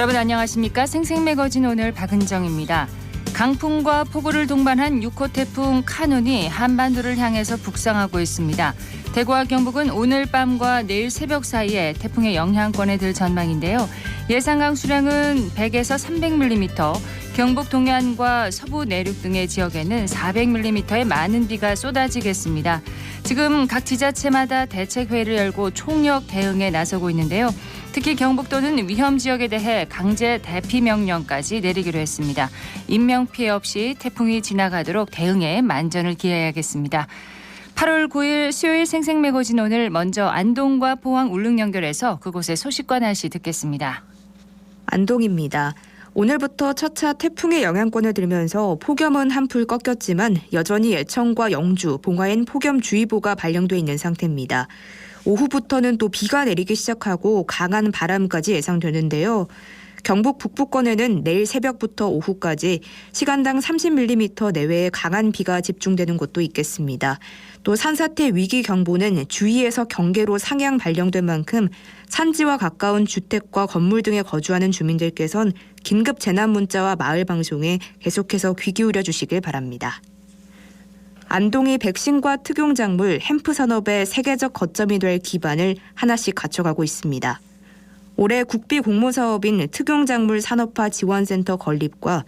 여러분 안녕하십니까? 생생매거진 오늘 박은정입니다. 강풍과 폭우를 동반한 6호 태풍 카눈이 한반도를 향해서 북상하고 있습니다. 대구와 경북은 오늘 밤과 내일 새벽 사이에 태풍의 영향권에 들 전망인데요. 예상 강수량은 100에서 300mm, 경북 동해안과 서부 내륙 등의 지역에는 400mm의 많은 비가 쏟아지겠습니다. 지금 각 지자체마다 대책회의를 열고 총력 대응에 나서고 있는데요. 특히 경북도는 위험 지역에 대해 강제 대피 명령까지 내리기로 했습니다. 인명피해 없이 태풍이 지나가도록 대응에 만전을 기해야겠습니다. 8월 9일 수요일 생생매거진 오늘 먼저 안동과 포항 울릉 연결해서 그곳의 소식과 날씨 듣겠습니다. 안동입니다. 오늘부터 차차 태풍의 영향권을 들면서 폭염은 한풀 꺾였지만 여전히 예천과 영주, 봉화엔 폭염주의보가 발령돼 있는 상태입니다. 오후부터는 또 비가 내리기 시작하고 강한 바람까지 예상되는데요. 경북 북부권에는 내일 새벽부터 오후까지 시간당 30mm 내외의 강한 비가 집중되는 곳도 있겠습니다. 또 산사태 위기경보는 주의에서 경계로 상향 발령된 만큼 산지와 가까운 주택과 건물 등에 거주하는 주민들께선 긴급 재난문자와 마을방송에 계속해서 귀 기울여 주시길 바랍니다. 안동이 백신과 특용작물, 햄프 산업의 세계적 거점이 될 기반을 하나씩 갖춰가고 있습니다. 올해 국비 공모사업인 특용작물 산업화 지원센터 건립과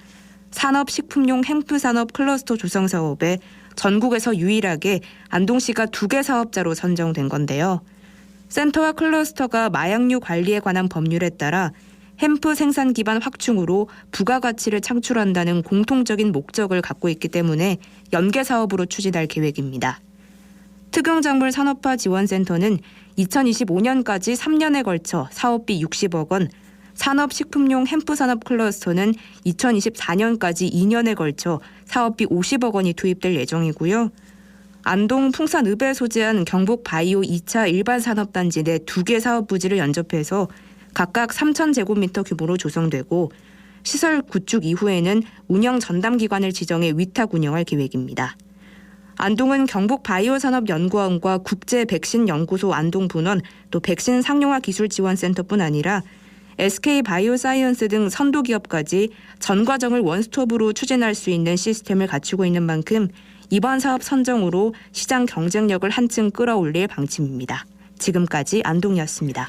산업식품용 햄프 산업 클러스터 조성 사업에 전국에서 유일하게 안동시가 2개 사업자로 선정된 건데요. 센터와 클러스터가 마약류 관리에 관한 법률에 따라 햄프 생산 기반 확충으로 부가가치를 창출한다는 공통적인 목적을 갖고 있기 때문에 연계 사업으로 추진할 계획입니다. 특용작물 산업화 지원센터는 2025년까지 3년에 걸쳐 사업비 60억 원, 산업식품용 햄프 산업 클러스터는 2024년까지 2년에 걸쳐 사업비 50억 원이 투입될 예정이고요. 안동 풍산읍에 소재한 경북 바이오 2차 일반 산업단지 내 2개 사업 부지를 연접해서 각각 3,000제곱미터 규모로 조성되고 시설 구축 이후에는 운영 전담기관을 지정해 위탁 운영할 계획입니다. 안동은 경북바이오산업연구원과 국제백신연구소 안동분원 또 백신 상용화 기술지원센터뿐 아니라 SK바이오사이언스 등 선도기업까지 전 과정을 원스톱으로 추진할 수 있는 시스템을 갖추고 있는 만큼 이번 사업 선정으로 시장 경쟁력을 한층 끌어올릴 방침입니다. 지금까지 안동이었습니다.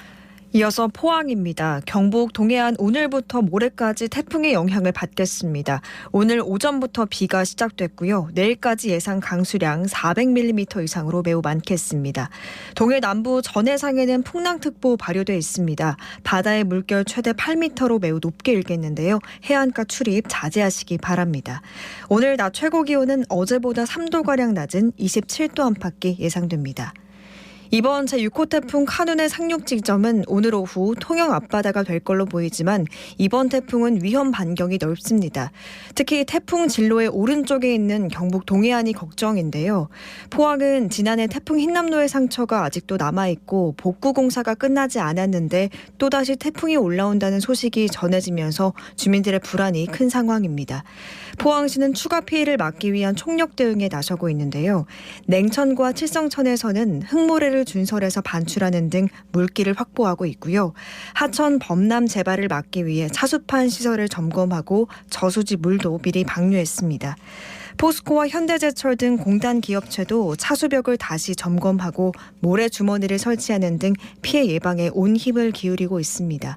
이어서 포항입니다. 경북 동해안 오늘부터 모레까지 태풍의 영향을 받겠습니다. 오늘 오전부터 비가 시작됐고요. 내일까지 예상 강수량 400mm 이상으로 매우 많겠습니다. 동해 남부 전해상에는 풍랑특보 발효돼 있습니다. 바다의 물결 최대 8m로 매우 높게 일겠는데요. 해안가 출입 자제하시기 바랍니다. 오늘 낮 최고 기온은 어제보다 3도가량 낮은 27도 안팎이 예상됩니다. 이번 제6호 태풍 카눈의 상륙 지점은 오늘 오후 통영 앞바다가 될 걸로 보이지만 이번 태풍은 위험 반경이 넓습니다. 특히 태풍 진로의 오른쪽에 있는 경북 동해안이 걱정인데요. 포항은 지난해 태풍 흰남노의 상처가 아직도 남아있고 복구 공사가 끝나지 않았는데 또다시 태풍이 올라온다는 소식이 전해지면서 주민들의 불안이 큰 상황입니다. 포항시는 추가 피해를 막기 위한 총력 대응에 나서고 있는데요. 냉천과 칠성천에서는 흙모래를 준설해서 반출하는 등 물길을 확보하고 있고요. 하천 범람 재발을 막기 위해 차수판 시설을 점검하고 저수지 물도 미리 방류했습니다. 포스코와 현대제철 등 공단 기업체도 차수벽을 다시 점검하고 모래 주머니를 설치하는 등 피해 예방에 온 힘을 기울이고 있습니다.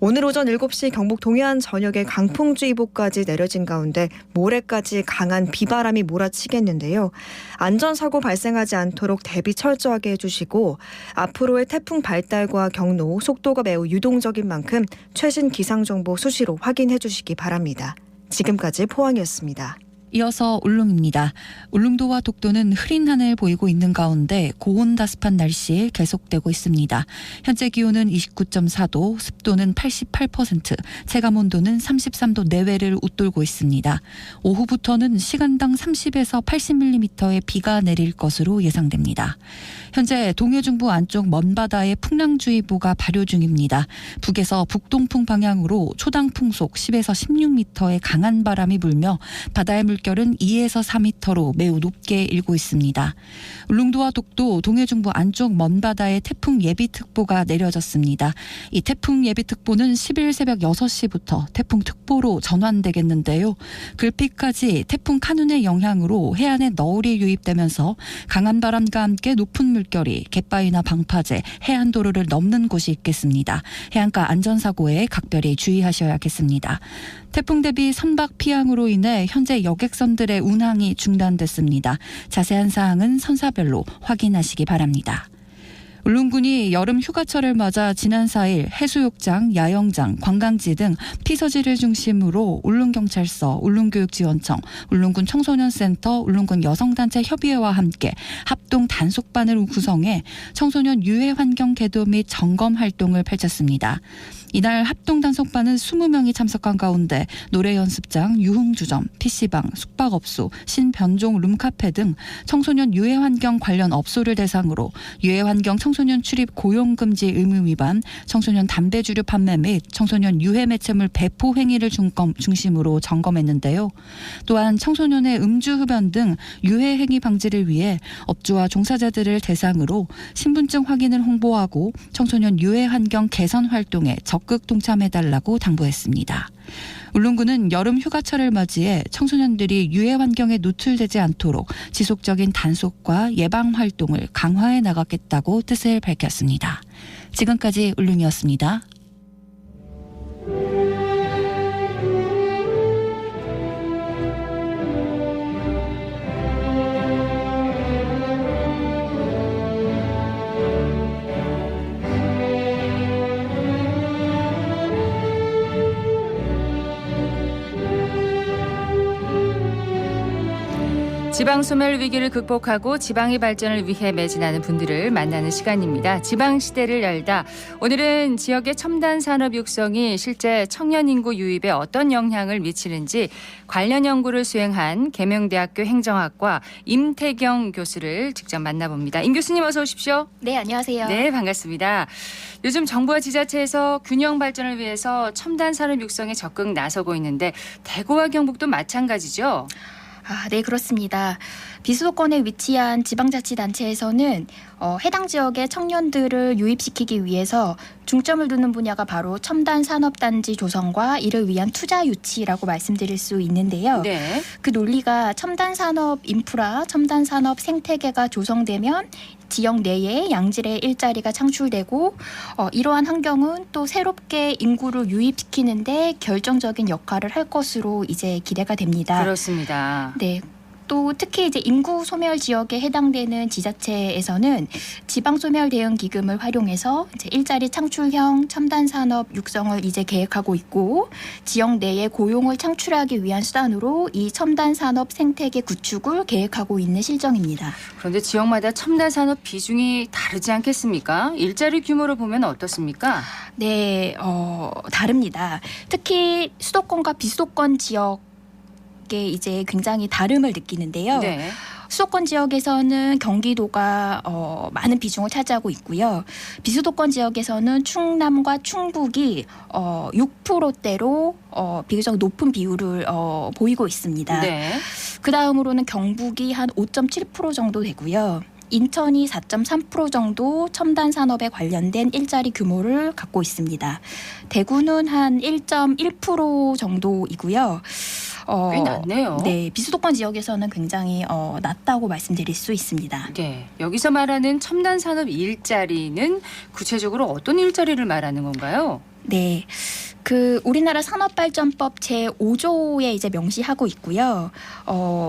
오늘 오전 7시 경북 동해안 전역에 강풍주의보까지 내려진 가운데 모레까지 강한 비바람이 몰아치겠는데요. 안전사고 발생하지 않도록 대비 철저하게 해주시고 앞으로의 태풍 발달과 경로, 속도가 매우 유동적인 만큼 최신 기상정보 수시로 확인해 주시기 바랍니다. 지금까지 포항이었습니다. 이어서 울릉입니다. 울릉도와 독도는 흐린 하늘 보이고 있는 가운데 고온다습한 날씨 계속되고 있습니다. 현재 기온은 29.4도, 습도는 88%, 체감온도는 33도 내외를 웃돌고 있습니다. 오후부터는 시간당 30에서 80mm의 비가 내릴 것으로 예상됩니다. 현재 동해중부 안쪽 먼바다에 풍랑주의보가 발효 중입니다. 북에서 북동풍 방향으로 초당 풍속 10에서 16m의 강한 바람이 불며 바다의 물결 물결은 2에서 4m로 매우 높게 일고 있습니다. 울릉도와 독도, 동해중부 안쪽 먼바다에 태풍 예비특보가 내려졌습니다. 이 태풍 예비특보는 10일 새벽 6시부터 태풍특보로 전환되겠는데요. 글피까지 태풍 카눈의 영향으로 해안에 너울이 유입되면서 강한 바람과 함께 높은 물결이 갯바위나 방파제, 해안도로를 넘는 곳이 있겠습니다. 해안가 안전사고에 각별히 주의하셔야겠습니다. 태풍 대비 선박 피항으로 인해 현재 여객선들의 운항이 중단됐습니다. 자세한 사항은 선사별로 확인하시기 바랍니다. 울릉군이 여름 휴가철을 맞아 지난 4일 해수욕장, 야영장, 관광지 등 피서지를 중심으로 울릉경찰서, 울릉교육지원청, 울릉군 청소년센터, 울릉군 여성단체 협의회와 함께 합동 단속반을 구성해 청소년 유해 환경 개도 및 점검 활동을 펼쳤습니다. 이날 합동 단속반은 20명이 참석한 가운데 노래 연습장, 유흥주점, PC방, 숙박업소, 신변종 룸카페 등 청소년 유해 환경 관련 업소를 대상으로 유해 환경 청소년 출입 고용금지 의무 위반, 청소년 담배 주류 판매 및 청소년 유해 매체물 배포 행위를 중심으로 점검했는데요. 또한 청소년의 음주 흡연 등 유해 행위 방지를 위해 업주와 종사자들을 대상으로 신분증 확인을 홍보하고 청소년 유해 환경 개선 활동에 적극 동참해달라고 당부했습니다. 울릉군은 여름 휴가철을 맞이해 청소년들이 유해 환경에 노출되지 않도록 지속적인 단속과 예방 활동을 강화해 나가겠다고 뜻을 밝혔습니다. 지금까지 울릉이었습니다. 지방 소멸 위기를 극복하고 지방의 발전을 위해 매진하는 분들을 만나는 시간입니다. 지방시대를 열다. 오늘은 지역의 첨단 산업 육성이 실제 청년 인구 유입에 어떤 영향을 미치는지 관련 연구를 수행한 계명대학교 행정학과 임태경 교수를 직접 만나봅니다. 임 교수님 어서 오십시오. 네, 안녕하세요. 네, 반갑습니다. 요즘 정부와 지자체에서 균형 발전을 위해서 첨단 산업 육성에 적극 나서고 있는데 대구와 경북도 마찬가지죠? 네, 그렇습니다. 비수도권에 위치한 지방자치단체에서는 해당 지역의 청년들을 유입시키기 위해서 중점을 두는 분야가 바로 첨단 산업단지 조성과 이를 위한 투자 유치라고 말씀드릴 수 있는데요. 네. 그 논리가 첨단 산업 인프라, 첨단 산업 생태계가 조성되면 지역 내에 양질의 일자리가 창출되고 이러한 환경은 또 새롭게 인구를 유입시키는데 결정적인 역할을 할 것으로 이제 기대가 됩니다. 그렇습니다. 네. 또 특히 이제 인구 소멸 지역에 해당되는 지자체에서는 지방 소멸 대응 기금을 활용해서 이제 일자리 창출형 첨단 산업 육성을 이제 계획하고 있고 지역 내에 고용을 창출하기 위한 수단으로 이 첨단 산업 생태계 구축을 계획하고 있는 실정입니다. 그런데 지역마다 첨단 산업 비중이 다르지 않겠습니까? 일자리 규모로 보면 어떻습니까? 네, 다릅니다. 특히 수도권과 비수도권 지역 게 이제 굉장히 다름을 느끼는데요. 네. 수도권 지역에서는 경기도가 많은 비중을 차지하고 있고요. 비수도권 지역에서는 충남과 충북이 6%대로 비교적 높은 비율을 보이고 있습니다. 네. 그 다음으로는 경북이 한 5.7% 정도 되고요. 인천이 4.3% 정도 첨단 산업에 관련된 일자리 규모를 갖고 있습니다. 대구는 한 1.1% 정도이고요. 꽤 낮네요. 네, 비수도권 지역에서는 굉장히 낮다고 말씀드릴 수 있습니다. 네, 여기서 말하는 첨단 산업 일자리는 구체적으로 어떤 일자리를 말하는 건가요? 네. 우리나라 산업발전법 제5조에 이제 명시하고 있고요.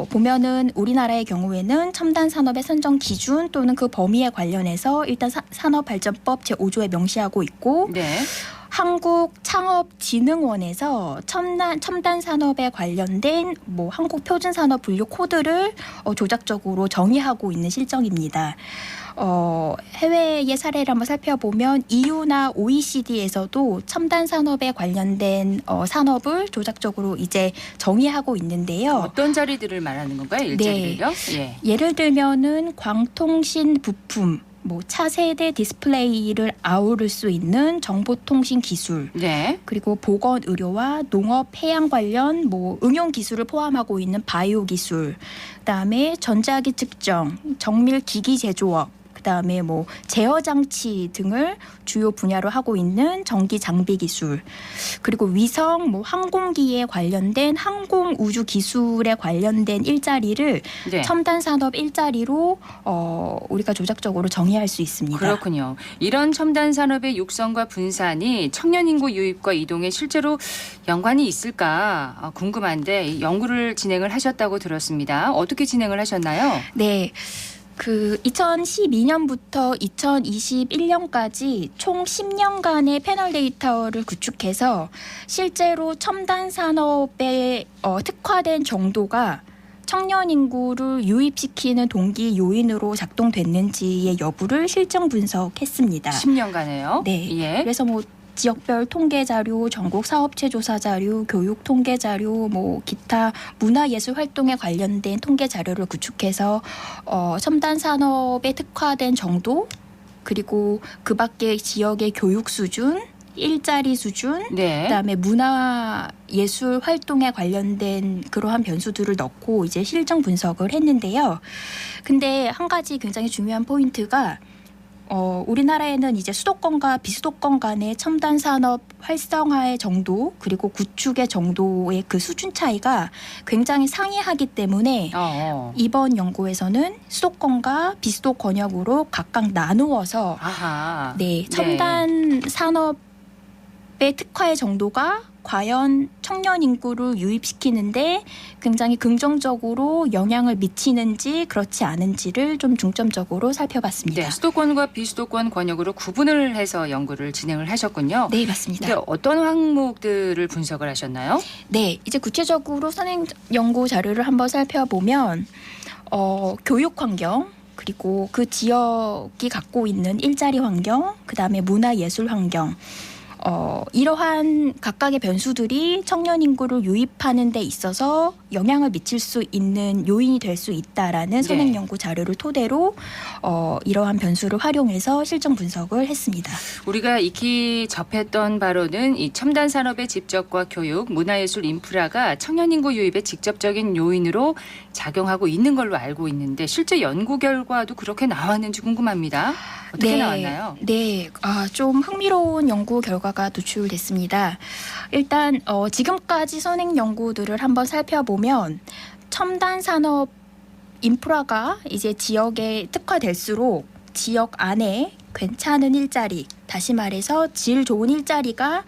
보면은 우리나라의 경우에는 첨단 산업의 선정 기준 또는 그 범위에 관련해서 일단 산업발전법 제5조에 명시하고 있고 네. 한국창업진흥원에서 첨단 산업에 관련된 한국표준산업 분류 코드를 조작적으로 정의하고 있는 실정입니다. 해외의 사례를 한번 살펴보면 EU나 OECD에서도 첨단 산업에 관련된 산업을 조작적으로 이제 정의하고 있는데요. 어떤 자리들을 말하는 건가요? 일자리를요? 네. 예를 들면은 광통신 부품, 뭐 차세대 디스플레이를 아우를 수 있는 정보통신 기술, 네. 그리고 보건 의료와 농업 해양 관련 뭐 응용 기술을 포함하고 있는 바이오 기술, 그다음에 전자기 측정, 정밀 기기 제조업, 그다음에 뭐 제어 장치 등을 주요 분야로 하고 있는 전기 장비 기술, 그리고 위성, 뭐 항공기에 관련된 항공 우주 기술에 관련된 일자리를 네. 첨단 산업 일자리로 우리가 조작적으로 정의할 수 있습니다. 그렇군요. 이런 첨단 산업의 육성과 분산이 청년 인구 유입과 이동에 실제로 연관이 있을까 궁금한데 연구를 진행을 하셨다고 들었습니다. 어떻게 진행을 하셨나요? 네. 2012년부터 2021년까지 총 10년간의 패널 데이터를 구축해서 실제로 첨단 산업에 특화된 정도가 청년 인구를 유입시키는 동기 요인으로 작동됐는지의 여부를 실증 분석했습니다. 10년간에요. 네. 예. 그래서 뭐 지역별 통계 자료, 전국 사업체 조사 자료, 교육 통계 자료, 뭐 기타 문화예술 활동에 관련된 통계 자료를 구축해서 첨단 산업에 특화된 정도, 그리고 그 밖의 지역의 교육 수준, 일자리 수준, 네. 그다음에 문화예술 활동에 관련된 그러한 변수들을 넣고 이제 실증 분석을 했는데요. 근데 한 가지 굉장히 중요한 포인트가 우리나라에는 이제 수도권과 비수도권 간의 첨단 산업 활성화의 정도, 그리고 구축의 정도의 그 수준 차이가 굉장히 상이하기 때문에 이번 연구에서는 수도권과 비수도 권역으로 각각 나누어서 아하. 네, 첨단 산업의 특화의 정도가 과연 청년 인구를 유입시키는데 굉장히 긍정적으로 영향을 미치는지 그렇지 않은지를 좀 중점적으로 살펴봤습니다. 네, 수도권과 비수도권 권역으로 구분을 해서 연구를 진행을 하셨군요. 네, 맞습니다. 근데 어떤 항목들을 분석을 하셨나요? 네, 이제 구체적으로 선행 연구 자료를 한번 살펴보면 교육 환경, 그리고 그 지역이 갖고 있는 일자리 환경, 그다음에 문화예술 환경, 이러한 각각의 변수들이 청년 인구를 유입하는 데 있어서 영향을 미칠 수 있는 요인이 될 수 있다라는 선행 연구 자료를 토대로 이러한 변수를 활용해서 실증 분석을 했습니다. 우리가 익히 접했던 바로는 이 첨단 산업의 집적과 교육, 문화예술 인프라가 청년 인구 유입의 직접적인 요인으로 작용하고 있는 걸로 알고 있는데 실제 연구 결과도 그렇게 나왔는지 궁금합니다. 어떻게 나왔나요? 네, 좀 흥미로운 연구 결과가 도출됐습니다. 일단 지금까지 선행 연구들을 한번 살펴보면 첨단 산업 인프라가 이제 지역에 특화될수록 지역 안에 괜찮은 일자리, 다시 말해서 질 좋은 일자리가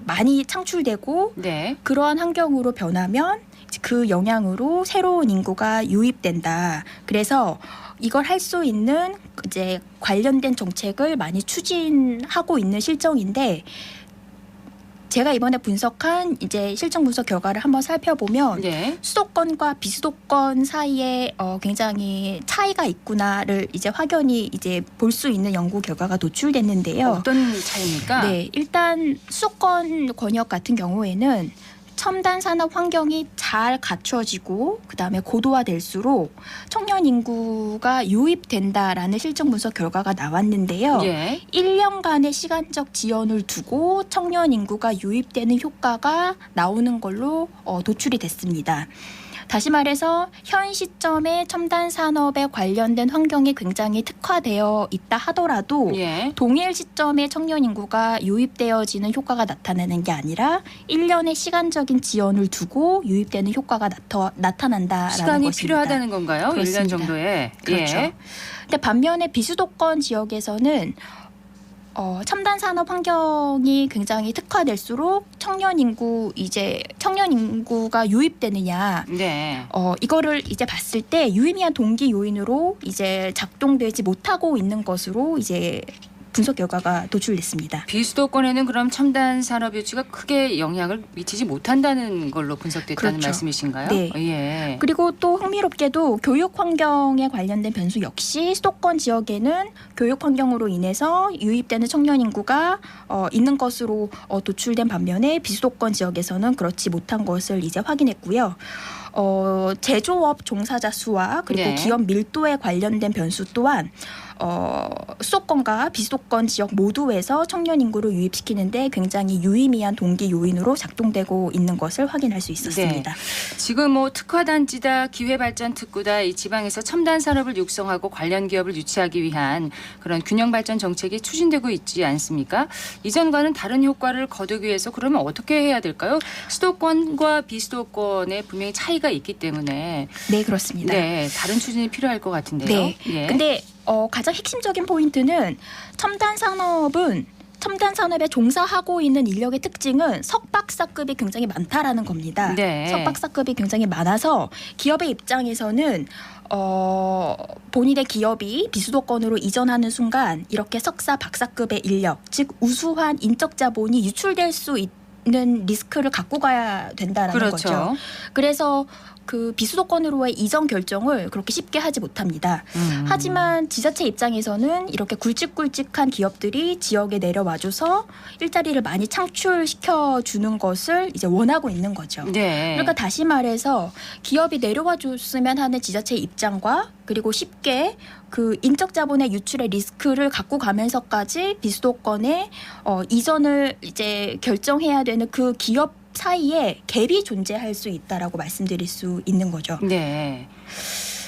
많이 창출되고 네. 그러한 환경으로 변하면 그 영향으로 새로운 인구가 유입된다. 그래서 이걸 할 수 있는 이제 관련된 정책을 많이 추진하고 있는 실정인데, 제가 이번에 분석한 이제 실정 분석 결과를 한번 살펴보면 네. 수도권과 비수도권 사이에 굉장히 차이가 있구나를 이제 확연히 이제 볼 수 있는 연구 결과가 도출됐는데요. 어떤 차이입니까? 네, 일단 수도권 권역 같은 경우에는 첨단 산업 환경이 잘 갖춰지고 그다음에 고도화될수록 청년 인구가 유입된다라는 실증 분석 결과가 나왔는데요. 예. 1년간의 시간적 지연을 두고 청년 인구가 유입되는 효과가 나오는 걸로 도출이 됐습니다. 다시 말해서 현 시점에 첨단 산업에 관련된 환경이 굉장히 특화되어 있다 하더라도 예. 동일 시점에 청년 인구가 유입되어지는 효과가 나타나는 게 아니라 1년의 시간적인 지연을 두고 유입되는 효과가 나타난다라는 시간이 것입니다. 필요하다는 건가요? 그렇습니다. 1년 정도에. 그렇죠. 예. 근데 반면에 비수도권 지역에서는 첨단 산업 환경이 굉장히 특화될수록 청년 인구가 유입되느냐, 네. 이거를 이제 봤을 때 유의미한 동기 요인으로 이제 작동되지 못하고 있는 것으로 이제 분석 결과가 도출됐습니다. 비수도권에는 그럼 첨단 산업 유치가 크게 영향을 미치지 못한다는 걸로 분석됐다는 그렇죠. 말씀이신가요? 네. 예. 그리고 또 흥미롭게도 교육 환경에 관련된 변수 역시 수도권 지역에는 교육 환경으로 인해서 유입되는 청년 인구가 있는 것으로 도출된 반면에 비수도권 지역에서는 그렇지 못한 것을 이제 확인했고요. 제조업 종사자 수와 그리고 네. 기업 밀도에 관련된 변수 또한 수도권과 비수도권 지역 모두에서 청년 인구를 유입시키는데 굉장히 유의미한 동기 요인으로 작동되고 있는 것을 확인할 수 있었습니다. 지금 뭐 특화단지다, 기회발전 특구다, 이 지방에서 첨단 산업을 육성하고 관련 기업을 유치하기 위한 그런 균형 발전 정책이 추진되고 있지 않습니까? 이전과는 다른 효과를 거두기 위해서 그러면 어떻게 해야 될까요? 수도권과 비수도권에 분명히 차이가 있기 때문에 네, 그렇습니다. 네, 다른 추진이 필요할 것 같은데요. 네. 예. 근데 가장 핵심적인 포인트는 첨단 산업에 종사하고 있는 인력의 특징은 석박사급이 굉장히 많다라는 겁니다. 네. 석박사급이 굉장히 많아서 기업의 입장에서는 본인의 기업이 비수도권으로 이전하는 순간 이렇게 석사, 박사급의 인력, 즉 우수한 인적 자본이 유출될 수 있는 리스크를 갖고 가야 된다라는 그렇죠. 거죠. 그래서 그 비수도권으로의 이전 결정을 그렇게 쉽게 하지 못합니다. 하지만 지자체 입장에서는 이렇게 굵직굵직한 기업들이 지역에 내려와줘서 일자리를 많이 창출시켜 주는 것을 이제 원하고 있는 거죠. 네. 그러니까 다시 말해서 기업이 내려와 줬으면 하는 지자체 입장과 그리고 쉽게 그 인적 자본의 유출의 리스크를 갖고 가면서까지 비수도권에 이전을 이제 결정해야 되는 그 기업 사이에 갭이 존재할 수 있다라고 말씀드릴 수 있는 거죠. 네.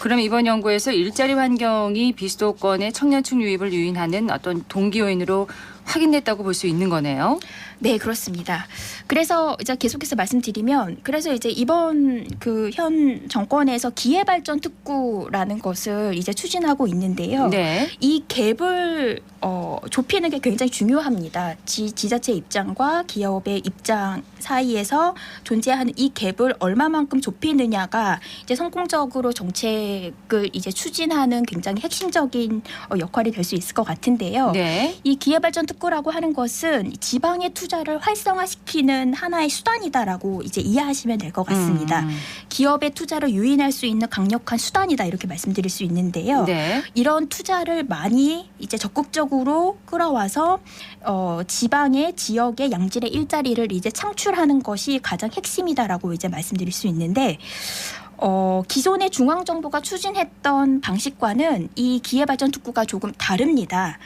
그럼 이번 연구에서 일자리 환경이 비수도권의 청년층 유입을 유인하는 어떤 동기 요인으로 확인됐다고 볼 수 있는 거네요. 네, 그렇습니다. 그래서 이제 계속해서 말씀드리면, 그래서 이제 이번 그 현 정권에서 기회발전 특구라는 것을 이제 추진하고 있는데요. 네. 이 갭을 좁히는 게 굉장히 중요합니다. 지자체 입장과 기업의 입장 사이에서 존재하는 이 갭을 얼마만큼 좁히느냐가 이제 성공적으로 정책을 이제 추진하는 굉장히 핵심적인 역할이 될 수 있을 것 같은데요. 네. 이 기회발전 특구라고 하는 것은 지방의 투자를 활성화시키는 하나의 수단이다라고 이제 이해하시면 될 것 같습니다. 기업의 투자를 유인할 수 있는 강력한 수단이다 이렇게 말씀드릴 수 있는데요. 네. 이런 투자를 많이 이제 적극적으로 끌어와서 지방의 지역의 양질의 일자리를 이제 창출하는 것이 가장 핵심이다라고 이제 말씀드릴 수 있는데. 기존의 중앙정부가 추진했던 방식과는 이 기회발전 특구가 조금 다릅니다.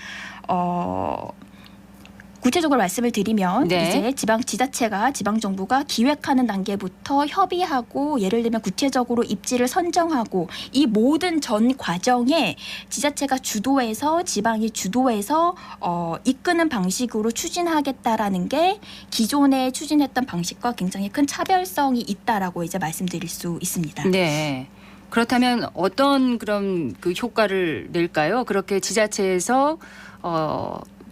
구체적으로 말씀을 드리면 네. 이제 지방정부가 기획하는 단계부터 협의하고 예를 들면 구체적으로 입지를 선정하고 이 모든 전 과정에 지자체가 주도해서 지방이 주도해서 이끄는 방식으로 추진하겠다라는 게 기존에 추진했던 방식과 굉장히 큰 차별성이 있다라고 이제 말씀드릴 수 있습니다. 네. 그렇다면 어떤 그런 그 효과를 낼까요? 그렇게 지자체에서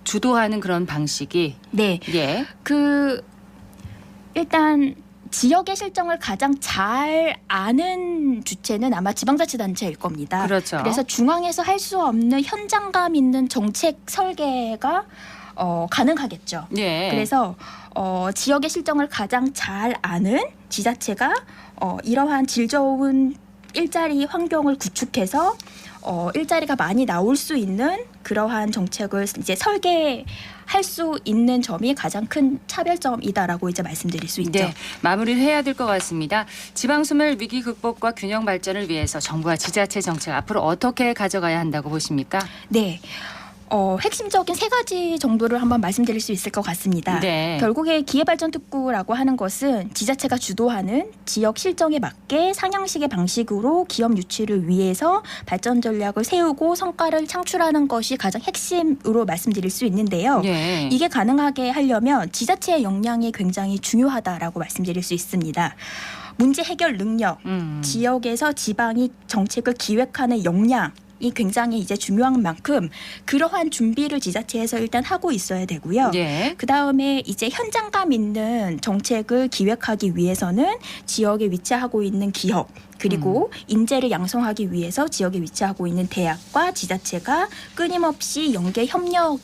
주도하는 그런 방식이. 네. 예. 일단 지역의 실정을 가장 잘 아는 주체는 아마 지방자치단체일 겁니다. 그렇죠. 그래서 중앙에서 할 수 없는 현장감 있는 정책 설계가 가능하겠죠. 예. 그래서 지역의 실정을 가장 잘 아는 지자체가 이러한 질 좋은 일자리 환경을 구축해서 일자리가 많이 나올 수 있는 그러한 정책을 이제 설계할 수 있는 점이 가장 큰 차별점이다라고 이제 말씀드릴 수 있죠. 네, 마무리를 해야 될 것 같습니다. 지방소멸 위기 극복과 균형 발전을 위해서 정부와 지자체 정책 앞으로 어떻게 가져가야 한다고 보십니까? 네. 핵심적인 세 가지 정도를 한번 말씀드릴 수 있을 것 같습니다. 네. 결국에 기회발전특구라고 하는 것은 지자체가 주도하는 지역 실정에 맞게 상향식의 방식으로 기업 유치를 위해서 발전 전략을 세우고 성과를 창출하는 것이 가장 핵심으로 말씀드릴 수 있는데요. 예. 이게 가능하게 하려면 지자체의 역량이 굉장히 중요하다라고 말씀드릴 수 있습니다. 문제 해결 능력, 지역에서 지방이 정책을 기획하는 역량, 이 굉장히 이제 중요한 만큼 그러한 준비를 지자체에서 일단 하고 있어야 되고요. 예. 그다음에 이제 현장감 있는 정책을 기획하기 위해서는 지역에 위치하고 있는 기업 그리고 인재를 양성하기 위해서 지역에 위치하고 있는 대학과 지자체가 끊임없이 연계 협력을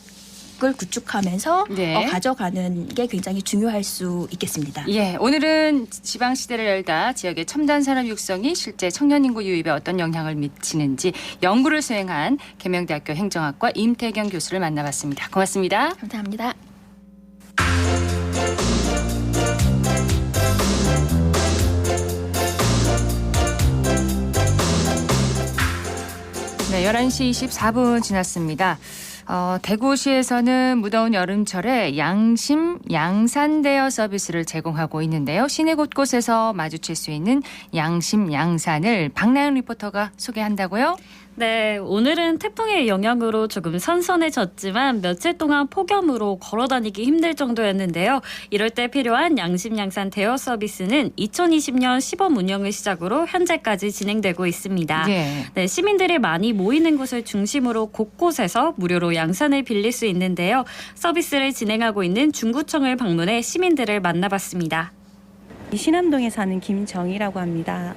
구축하면서 네. 가져가는 게 굉장히 중요할 수 있겠습니다. 예, 오늘은 지방 시대를 열다 지역의 첨단 산업 육성이 실제 청년 인구 유입에 어떤 영향을 미치는지 연구를 수행한 계명대학교 행정학과 임태경 교수를 만나봤습니다. 고맙습니다. 감사합니다. 네, 11시 24분 지났습니다. 대구시에서는 무더운 여름철에 양산 대여 서비스를 제공하고 있는데요. 시내 곳곳에서 마주칠 수 있는 양심 양산을 박나영 리포터가 소개한다고요? 네, 오늘은 태풍의 영향으로 조금 선선해졌지만 며칠 동안 폭염으로 걸어다니기 힘들 정도였는데요. 이럴 때 필요한 양심양산 대여 서비스는 2020년 시범 운영을 시작으로 현재까지 진행되고 있습니다. 예. 네, 시민들이 많이 모이는 곳을 중심으로 곳곳에서 무료로 양산을 빌릴 수 있는데요. 서비스를 진행하고 있는 중구청을 방문해 시민들을 만나봤습니다. 신암동에 사는 김정희라고 합니다.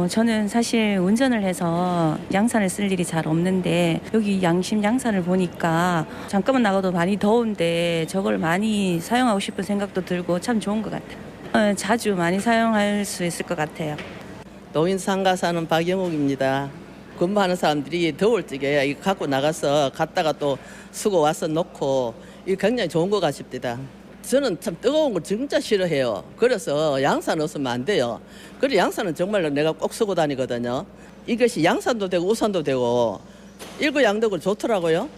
저는 사실 운전을 해서 양산을 쓸 일이 잘 없는데 여기 양심 양산을 보니까 잠깐만 나가도 많이 더운데 저걸 많이 사용하고 싶은 생각도 들고 참 좋은 것 같아요. 자주 많이 사용할 수 있을 것 같아요. 노인상가 사는 박영욱입니다. 근무하는 사람들이 더울 적에 이거 갖고 나가서 갔다가 또 수고 와서 놓고 이거 굉장히 좋은 것 같습니다. 저는 참 뜨거운 걸 진짜 싫어해요. 그래서 양산 없으면 안 돼요. 그래 양산은 정말로 내가 꼭 쓰고 다니거든요. 이것이 양산도 되고 우산도 되고 일거양득을 좋더라고요.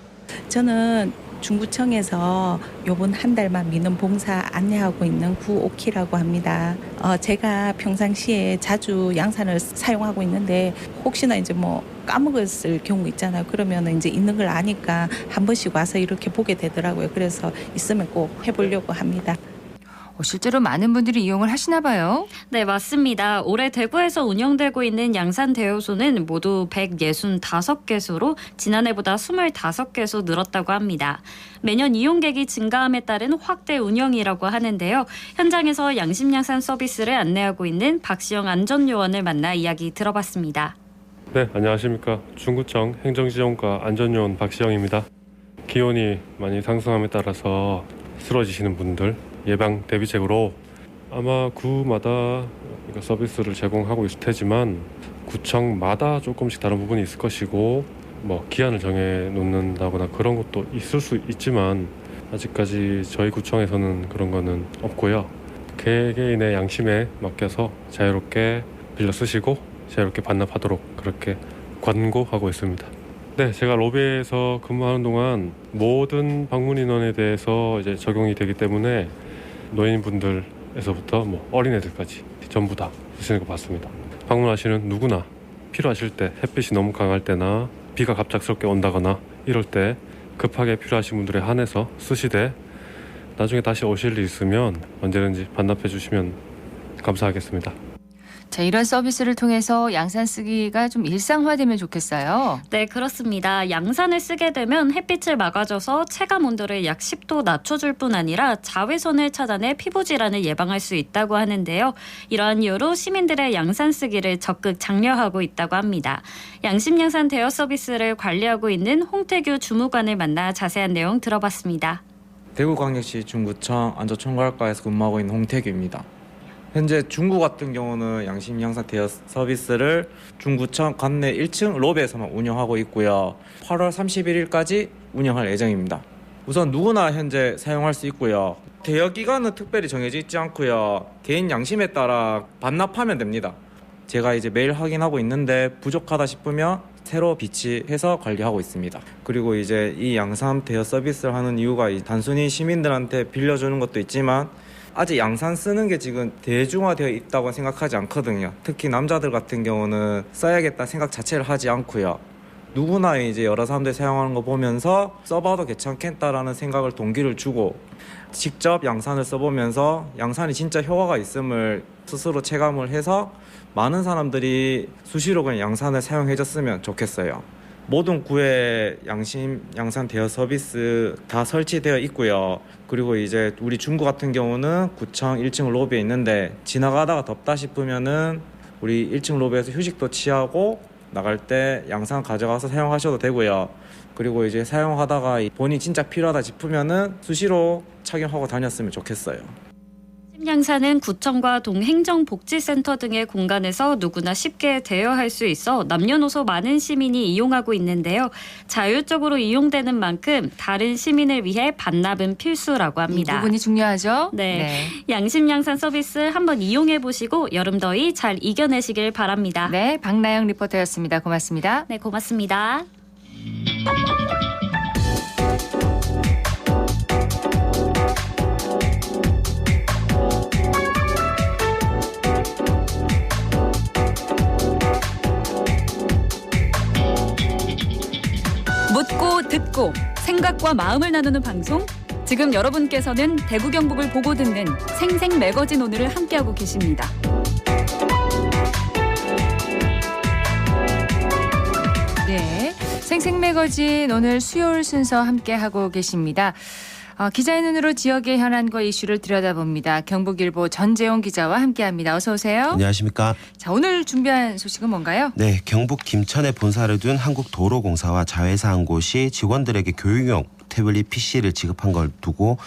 저는 중구청에서 요번 한 달만 미는 봉사 안내하고 있는 구옥희라고 합니다. 제가 평상시에 자주 양산을 사용하고 있는데 혹시나 이제 뭐 까먹었을 경우 있잖아요. 그러면 이제 있는 걸 아니까 한 번씩 와서 이렇게 보게 되더라고요. 그래서 있으면 꼭 해보려고 합니다. 실제로 많은 분들이 이용을 하시나 봐요. 네, 맞습니다. 올해 대구에서 운영되고 있는 양산 대여소는 모두 165개소로 지난해보다 25개소 늘었다고 합니다. 매년 이용객이 증가함에 따른 확대 운영이라고 하는데요. 현장에서 양심양산 서비스를 안내하고 있는 박시영 안전요원을 만나 이야기 들어봤습니다. 네, 안녕하십니까. 중구청 행정지원과 안전요원 박시영입니다. 기온이 많이 상승함에 따라서 쓰러지시는 분들 예방 대비책으로 아마 구마다 서비스를 제공하고 있을 테지만 구청마다 조금씩 다른 부분이 있을 것이고 뭐 기한을 정해 놓는다거나 그런 것도 있을 수 있지만 아직까지 저희 구청에서는 그런 거는 없고요. 개개인의 양심에 맡겨서 자유롭게 빌려 쓰시고 자유롭게 반납하도록 그렇게 권고하고 있습니다. 네, 제가 로비에서 근무하는 동안 모든 방문 인원에 대해서 이제 적용이 되기 때문에 노인분들에서부터 뭐 어린애들까지 전부 다 쓰시는 거 봤습니다. 방문하시는 누구나 필요하실 때 햇빛이 너무 강할 때나 비가 갑작스럽게 온다거나 이럴 때 급하게 필요하신 분들에 한해서 쓰시되 나중에 다시 오실 일 있으면 언제든지 반납해 주시면 감사하겠습니다. 자, 이런 서비스를 통해서 양산 쓰기가 좀 일상화되면 좋겠어요. 네, 그렇습니다. 양산을 쓰게 되면 햇빛을 막아줘서 체감 온도를 약 10도 낮춰줄 뿐 아니라 자외선을 차단해 피부 질환을 예방할 수 있다고 하는데요. 이러한 이유로 시민들의 양산 쓰기를 적극 장려하고 있다고 합니다. 양심양산 대여 서비스를 관리하고 있는 홍태규 주무관을 만나 자세한 내용 들어봤습니다. 대구광역시 중구청 안전총괄과에서 근무하고 있는 홍태규입니다. 현재 중구 같은 경우는 양심양산 대여 서비스를 중구청 관내 1층 로비에서만 운영하고 있고요. 8월 31일까지 운영할 예정입니다. 우선 누구나 현재 사용할 수 있고요. 대여 기간은 특별히 정해져 있지 않고요. 개인 양심에 따라 반납하면 됩니다. 제가 이제 매일 확인하고 있는데 부족하다 싶으면 새로 비치해서 관리하고 있습니다. 그리고 이제 이 양산 대여 서비스를 하는 이유가 단순히 시민들한테 빌려주는 것도 있지만 아직 양산 쓰는 게 지금 대중화되어 있다고 생각하지 않거든요. 특히 남자들 같은 경우는 써야겠다 생각 자체를 하지 않고요. 누구나 이제 여러 사람들이 사용하는 거 보면서 써봐도 괜찮겠다라는 생각을 동기를 주고 직접 양산을 써보면서 양산이 진짜 효과가 있음을 스스로 체감을 해서 많은 사람들이 수시로 그냥 양산을 사용해줬으면 좋겠어요. 모든 구에 양산 대여 서비스 다 설치되어 있고요. 그리고 이제 우리 중구 같은 경우는 구청 1층 로비에 있는데 지나가다가 덥다 싶으면은 우리 1층 로비에서 휴식도 취하고 나갈 때 양산 가져가서 사용하셔도 되고요. 그리고 이제 사용하다가 본인이 진짜 필요하다 싶으면은 수시로 착용하고 다녔으면 좋겠어요. 양산은 구청과 동행정복지센터 등의 공간에서 누구나 쉽게 대여할 수 있어 남녀노소 많은 시민이 이용하고 있는데요. 자율적으로 이용되는 만큼 다른 시민을 위해 반납은 필수라고 합니다. 이 부분이 중요하죠. 네. 양심양산 서비스 한번 이용해 보시고 여름 더위 잘 이겨내시길 바랍니다. 네, 박나영 리포터였습니다. 고맙습니다. 네, 고맙습니다. 묻고 듣고 생각과 마음을 나누는 방송. 지금 여러분께서는 대구 경북을 보고 듣는 생생 매거진 오늘을 함께하고 계십니다. 네, 생생 매거진 오늘 수요일 순서 함께하고 계십니다. 기자의 눈으로 지역의 현안과 이슈를 들여다봅니다. 경북일보 전재용 기자와 함께합니다. 어서 오세요. 안녕하십니까. 자, 오늘 준비한 소식은 뭔가요? 네, 경북 김천에 본사를 둔 한국도로공사와 자회사 한 곳이 직원들에게 교육용 태블릿 PC를 지급한 걸 두고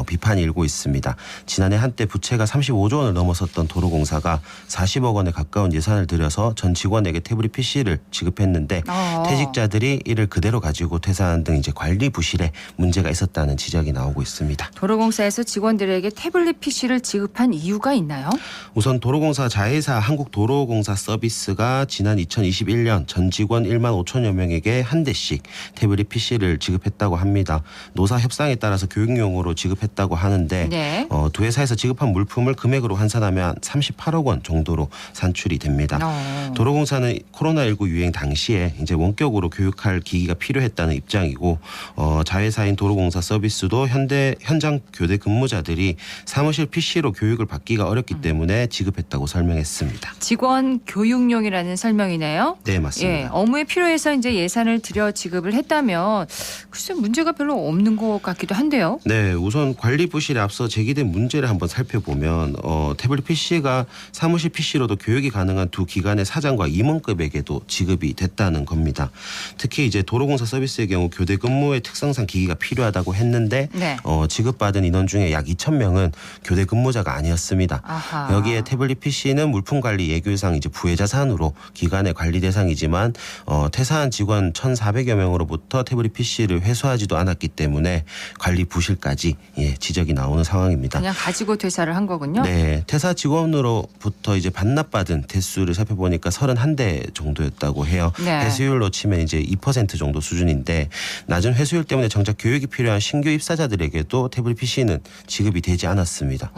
비판이 일고 있습니다. 지난해 한때 부채가 35조 원을 넘어섰던 도로공사가 40억 원에 가까운 예산을 들여서 전 직원에게 태블릿 PC를 지급했는데 퇴직자들이 이를 그대로 가지고 퇴사한 등 이제 관리 부실에 문제가 있었다는 지적이 나오고 있습니다. 도로공사에서 직원들에게 태블릿 PC를 지급한 이유가 있나요? 우선 도로공사 자회사 한국도로공사 서비스가 지난 2021년 전 직원 1만 5천여 명에게 한 대씩 태블릿 PC를 지급했다고 합니다. 노사 협상에 따라서 교육용으로 지급했다고 하는데 네. 두 회사에서 지급한 물품을 금액으로 환산하면 38억 원 정도로 산출이 됩니다. 도로공사는 코로나19 유행 당시에 이제 원격으로 교육할 기기가 필요했다는 입장이고 자회사인 도로공사 서비스도 현장 교대 근무자들이 사무실 PC로 교육을 받기가 어렵기 때문에 지급했다고 설명했습니다. 직원 교육용이라는 설명이네요. 네, 맞습니다. 예, 업무에 필요해서 이제 예산을 들여 지급을 했다면 글쎄 문제가 별로 없는 것 같기도 한데요. 네, 우선 관리 부실에 앞서 제기된 문제를 한번 살펴보면 태블릿 PC가 사무실 PC로도 교육이 가능한 두 기관의 사장과 임원급에게도 지급이 됐다는 겁니다. 특히 이제 도로공사 서비스의 경우 교대 근무의 특성상 기기가 필요하다고 했는데 네. 지급받은 인원 중에 약 2,000명은 교대 근무자가 아니었습니다. 아하. 여기에 태블릿 PC는 물품 관리 예규상 이제 부회자산으로 기관의 관리 대상이지만 퇴사한 직원 1,400여 명으로부터 태블릿 PC를 회수하지도 않았기 때문에 관리 부실까지 지적이 나오는 상황입니다. 그냥 가지고 퇴사를 한 거군요. 네, 퇴사 직원으로부터 이제 반납받은 대수를 살펴보니까 31대 정도였다고 해요. 네. 회수율로 치면 이제 2% 정도 수준인데 낮은 회수율 때문에 정작 교육이 필요한 신규 입사자들에게도 태블릿 PC는 지급이 되지 않았습니다.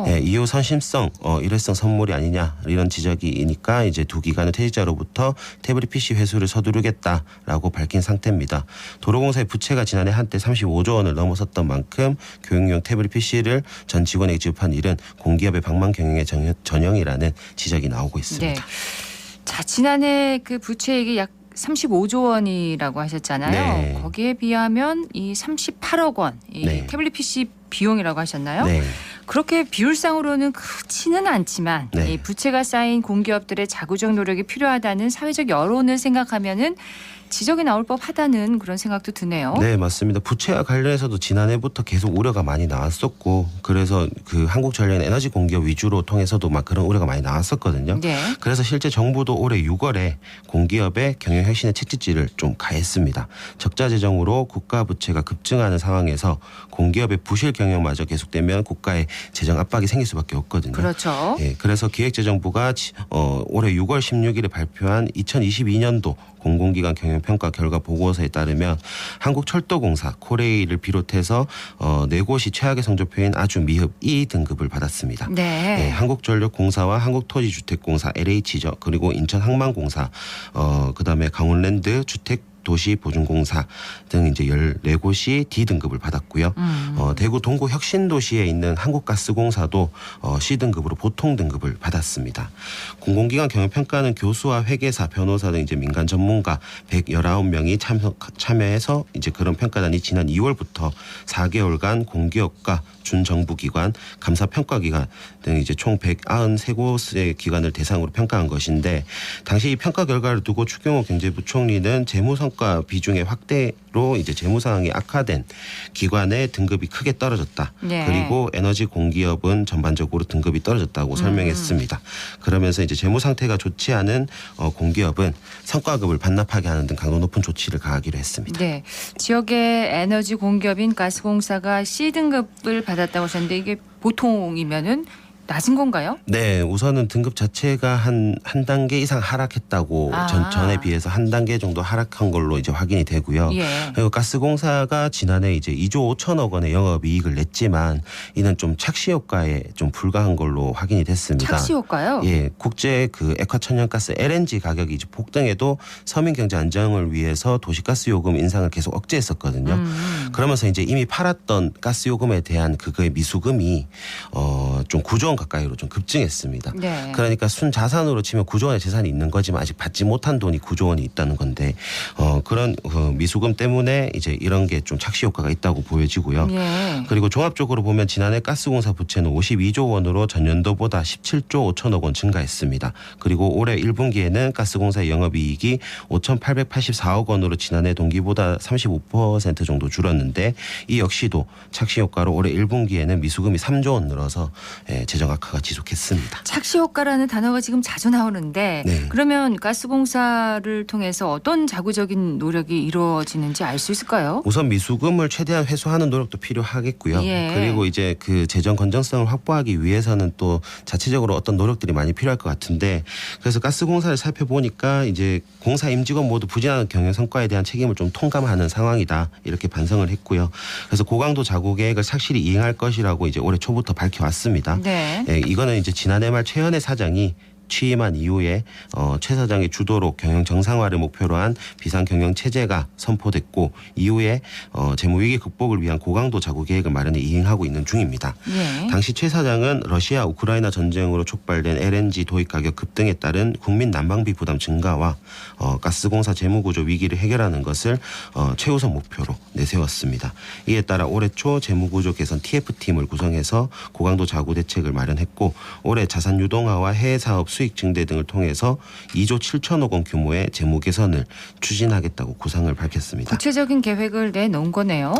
네, 이후 선심성, 일회성 선물이 아니냐 이런 지적이니까 이제 두 기관의 퇴직자로부터 태블릿 PC 회수를 서두르겠다라고 밝힌 상태입니다. 도로공사의 부채가 지난해 한때 35조 원을 넘어섰던 만큼 교육용 태블릿 PC를 전 직원에게 지급한 일은 공기업의 방만 경영의 전형이라는 지적이 나오고 있습니다. 네. 자, 지난해 그 부채액이 약 35조 원이라고 하셨잖아요. 네. 거기에 비하면 이 38억 원, 이 네. 태블릿 PC 비용이라고 하셨나요? 네. 그렇게 비율상으로는 크지는 않지만 네. 이 부채가 쌓인 공기업들의 자구적 노력이 필요하다는 사회적 여론을 생각하면은 지적이 나올 법하다는 그런 생각도 드네요. 네, 맞습니다. 부채와 관련해서도 지난해부터 계속 우려가 많이 나왔었고 그래서 그 한국전력은 에너지 공기업 위주로 통해서도 막 그런 우려가 많이 나왔었거든요. 네. 그래서 실제 정부도 올해 6월에 공기업의 경영혁신의 채찍질을 좀 가했습니다. 적자 재정으로 국가 부채가 급증하는 상황에서 공기업의 부실 경영마저 계속되면 국가의 재정 압박이 생길 수밖에 없거든요. 그렇죠. 네, 그래서 기획재정부가 올해 6월 16일에 발표한 2022년도 공공기관 경영평가 결과 보고서에 따르면 한국철도공사, 코레일을 비롯해서 4곳이 최악의 성적표인 아주 미흡 E 등급을 받았습니다. 네. 네, 한국전력공사와 한국토지주택공사, LH죠. 그리고 인천항만공사, 그다음에 강원랜드 주택 도시보증공사 등 이제 14곳이 D등급을 받았고요. 대구 동구 혁신도시에 있는 한국가스공사도 C등급으로 보통등급을 받았습니다. 공공기관 경영평가는 교수와 회계사, 변호사 등 이제 민간 전문가 119명이 참여해서 이제 그런 평가단이 지난 2월부터 4개월간 공기업과 준정부기관, 감사평가기관 등 이제 총 193곳의 기관을 대상으로 평가한 것인데 당시 이 평가 결과를 두고 추경호 경제부총리는 재무성과 차시효과 비중의 확대로 이제 재무 상황이 악화된 기관의 등급이 크게 떨어졌다. 네. 그리고 에너지 공기업은 전반적으로 등급이 떨어졌다고 설명했습니다. 그러면서 이제 재무 상태가 좋지 않은 공기업은 성과급을 반납하게 하는 등 강도 높은 조치를 가하기로 했습니다. 네, 지역의 에너지 공기업인 가스공사가 C등급을 받았다고 하셨는데 이게 보통이면은 낮은 건가요? 네, 우선은 등급 자체가 한 단계 이상 하락했다고 전에 비해서 한 단계 정도 하락한 걸로 이제 확인이 되고요. 예. 그리고 가스공사가 지난해 이제 2조 5천억 원의 영업이익을 냈지만 이는 좀 착시 효과에 좀 불과한 걸로 확인이 됐습니다. 착시 효과요? 예, 국제 그 액화천연가스 LNG 가격이 이제 폭등해도 서민 경제 안정을 위해서 도시가스 요금 인상을 계속 억제했었거든요. 그러면서 이제 이미 팔았던 가스 요금에 대한 그거의 미수금이 좀 9조 원 가까이로 좀 급증했습니다. 네. 그러니까 순자산으로 치면 9조 원의 재산이 있는 거지만 아직 받지 못한 돈이 9조 원이 있다는 건데 그런 미수금 때문에 이제 이런 게 좀 착시 효과가 있다고 보여지고요. 예. 그리고 종합적으로 보면 지난해 가스공사 부채는 52조 원으로 전년도보다 17조 5천억 원 증가했습니다. 그리고 올해 1분기에는 가스공사의 영업이익이 5,884억 원으로 지난해 동기보다 35% 정도 줄었는데 이 역시도 착시 효과로 올해 1분기에는 미수금이 3조 원 늘어서 재정 악화가 지속했습니다. 착시 효과라는 단어가 지금 자주 나오는데 네. 그러면 가스공사를 통해서 어떤 자구적인 노력이 이루어지는지 알 수 있을까요? 우선 미수금을 최대한 회수하는 노력도 필요하겠고요. 예. 그리고 이제 그 재정 건전성을 확보하기 위해서는 또 자체적으로 어떤 노력들이 많이 필요할 것 같은데 그래서 가스공사를 살펴보니까 이제 공사 임직원 모두 부진하는 경영 성과에 대한 책임을 좀 통감하는 상황이다 이렇게 반성을 했고요. 그래서 고강도 자구 계획을 착실히 이행할 것이라고 이제 올해 초부터 밝혀왔습니다. 네. 예, 이거는 이제 지난해 말 최현애 사장이 취임한 이후에 최 사장의 주도로 경영 정상화를 목표로 한 비상 경영 체제가 선포됐고 이후에 재무 위기 극복을 위한 고강도 자구 계획을 마련해 이행하고 있는 중입니다. 예. 당시 최 사장은 러시아 우크라이나 전쟁으로 촉발된 LNG 도입 가격 급등에 따른 국민 난방비 부담 증가와 가스공사 재무구조 위기를 해결하는 것을 최우선 목표로 내세웠습니다. 이에 따라 올해 초 재무구조 개선 TF팀을 구성해서 고강도 자구 대책을 마련했고 올해 자산 유동화와 해외 사업 수익 증대 등을 통해서 2조 7천억 원 규모의 재무 개선을 추진하겠다고 구상을 밝혔습니다. 구체적인 계획을 내놓은 거네요.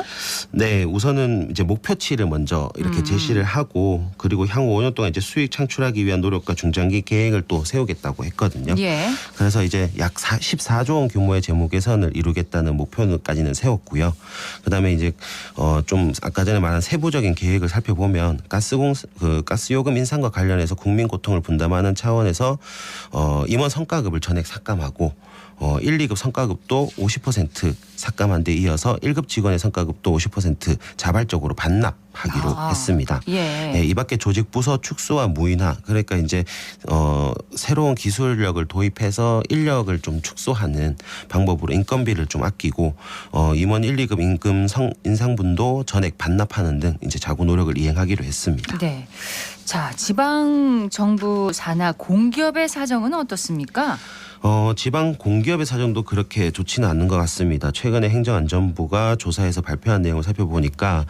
네, 우선은 이제 목표치를 먼저 이렇게 제시를 하고 그리고 향후 5년 동안 이제 수익 창출하기 위한 노력과 중장기 계획을 또 세우겠다고 했거든요. 예. 그래서 이제 약 14조 원 규모의 재무 개선을 이루겠다는 목표까지는 세웠고요. 그다음에 이제 좀 아까 전에 말한 세부적인 계획을 살펴보면 가스 요금 인상과 관련해서 국민 고통을 분담하는 차원에서 임원 성과급을 전액 삭감하고 1, 2급 성과급도 50% 삭감한 데 이어서 1급 직원의 성과급도 50% 자발적으로 반납하기로 했습니다. 예. 이 밖에 조직 부서 축소와 무인화 그러니까 이제 새로운 기술력을 도입해서 인력을 좀 축소하는 방법으로 인건비를 좀 아끼고 임원 1, 2급 임금 인상분도 전액 반납하는 등 이제 자구 노력을 이행하기로 했습니다. 네. 자, 지방 정부 산하 공기업의 사정은 어떻습니까? 지방 공기업의 사정도 그렇게 좋지는 않는 것 같습니다. 최근에 행정안전부가 조사해서 발표한 내용을 살펴보니까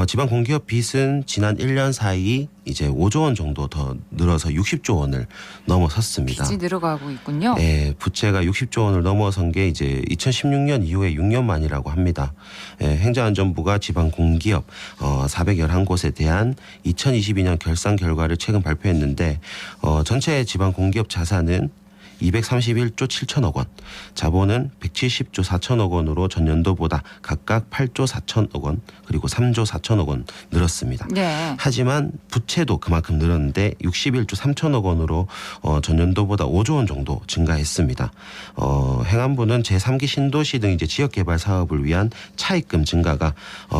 지방 공기업 빚은 지난 1년 사이 이제 5조 원 정도 더 늘어서 60조 원을 넘어섰습니다. 빚이 늘어가고 있군요. 네, 부채가 60조 원을 넘어선 게 이제 2016년 이후에 6년 만이라고 합니다. 행정안전부가 지방 공기업 411곳에 대한 2022년 결산 결과를 최근 발표했는데 전체 지방 공기업 자산은 231조 7천억 원, 자본은 170조 4천억 원으로 전년도보다 각각 8조 4천억 원 그리고 3조 4천억 원 늘었습니다. 네. 하지만 부채도 그만큼 늘었는데 61조 3천억 원으로 전년도보다 5조 원 정도 증가했습니다. 행안부는 제3기 신도시 등 이제 지역개발 사업을 위한 차입금 증가가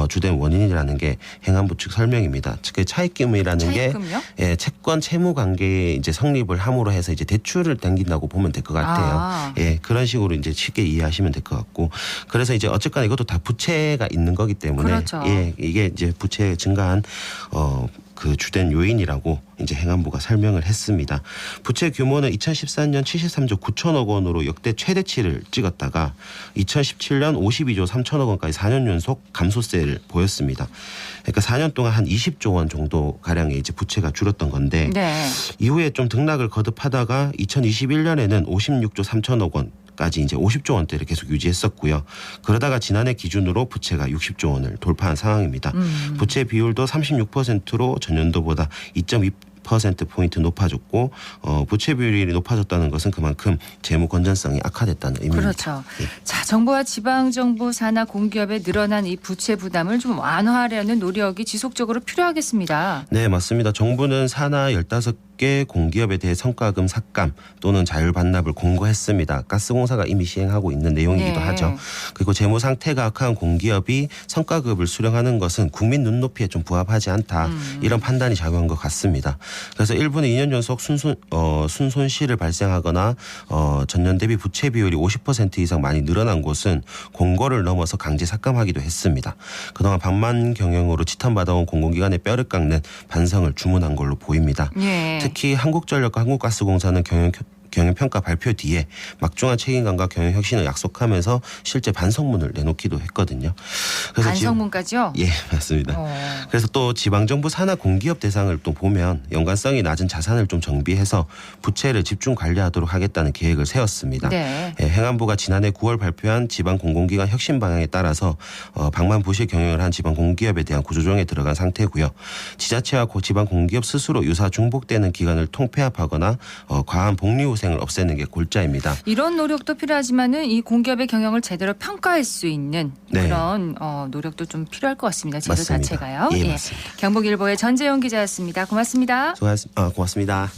주된 원인이라는 게 행안부 측 설명입니다. 즉 차입금이라는 차입금요? 게 채권 채무 관계에 이제 성립을 함으로 해서 이제 대출을 당긴다고 보면 될 것 같아요. 예, 그런 식으로 이제 쉽게 이해하시면 될 것 같고, 그래서 이제 어쨌거나 이것도 다 부채가 있는 거기 때문에, 그렇죠. 예, 이게 이제 부채 증가한 그 주된 요인이라고 이제 행안부가 설명을 했습니다. 부채 규모는 2013년 73조 9천억 원으로 역대 최대치를 찍었다가 2017년 52조 3천억 원까지 4년 연속 감소세를 보였습니다. 그러니까 4년 동안 한 20조 원 정도 가량의 이제 부채가 줄었던 건데 네. 이후에 좀 등락을 거듭하다가 2021년에는 56조 3천억 원 까지 이제 50조 원대를 계속 유지했었고요. 그러다가 지난해 기준으로 부채가 60조 원을 돌파한 상황입니다. 부채 비율도 36%로 전년도보다 2.2%포인트 높아졌고 부채 비율이 높아졌다는 것은 그만큼 재무 건전성이 악화됐다는 의미입니다. 그렇죠. 자, 정부와 지방정부 산하 공기업에 늘어난 이 부채 부담을 좀 완화하려는 노력이 지속적으로 필요하겠습니다. 네, 맞습니다. 정부는 산하 15개 공기업에 대해 성과금 삭감 또는 자율 반납을 공고했습니다. 가스공사가 이미 시행하고 있는 내용이기도 하죠. 그리고 재무 상태가 악한 공기업이 성과급을 수령하는 것은 국민 눈높이에 좀 부합하지 않다. 이런 판단이 작용한 것 같습니다. 그래서 일부는 2년 연속 순손실을 발생하거나 전년 대비 부채 비율이 50% 이상 많이 늘어난 곳은 공고를 넘어서 강제 삭감하기도 했습니다. 그동안 방만 경영으로 지탄받아온 공공기관의 뼈를 깎는 반성을 주문한 걸로 보입니다. 특히 한국전력과 한국가스공사는 경영평가 발표 뒤에 막중한 책임감과 경영혁신을 약속하면서 실제 반성문을 내놓기도 했거든요. 그래서 반성문까지요? 예, 맞습니다. 그래서 또 지방정부 산하 공기업 대상을 또 보면 연관성이 낮은 자산을 좀 정비해서 부채를 집중 관리하도록 하겠다는 계획을 세웠습니다. 네. 예, 행안부가 지난해 9월 발표한 지방공공기관 혁신 방향에 따라서 방만부실 경영을 한 지방공기업에 대한 구조조정에 들어간 상태고요. 지자체와 지방공기업 스스로 유사 중복되는 기관을 통폐합하거나 과한 복리후생을 없애는 게 골자입니다. 이런 노력도 필요하지만은 이 공기업의 경영을 제대로 평가할 수 있는 그런 노력도 좀 필요할 것 같습니다. 제도 맞습니다. 자체가요. 예, 맞습니다. 경북일보의 전재용 기자였습니다. 고맙습니다. 고맙습니다.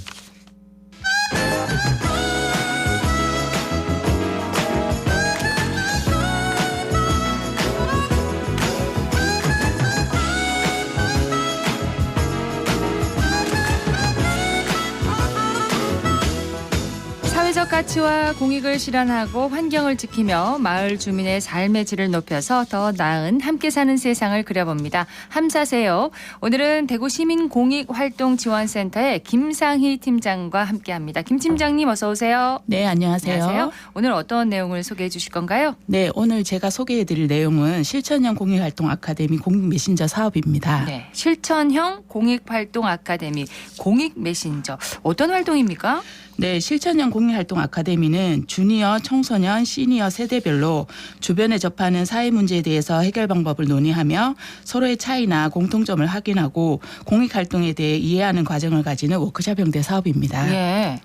사회적 가치와 공익을 실현하고 환경을 지키며 마을 주민의 삶의 질을 높여서 더 나은 함께 사는 세상을 그려봅니다. 함사세요. 오늘은 대구 시민공익활동지원센터의 김상희 팀장과 함께합니다. 김 팀장님 어서 오세요. 네, 안녕하세요. 오늘 어떤 내용을 소개해 주실 건가요? 네, 오늘 제가 소개해드릴 내용은 실천형 공익활동 아카데미 공익 메신저 사업입니다. 네, 실천형 공익활동 아카데미 공익 메신저 어떤 활동입니까? 네, 실천형 공익활동 아카데미는 주니어, 청소년, 시니어 세대별로 주변에 접하는 사회 문제에 대해서 해결 방법을 논의하며 서로의 차이나 공통점을 확인하고 공익활동에 대해 이해하는 과정을 가지는 워크숍 형태 사업입니다. 예.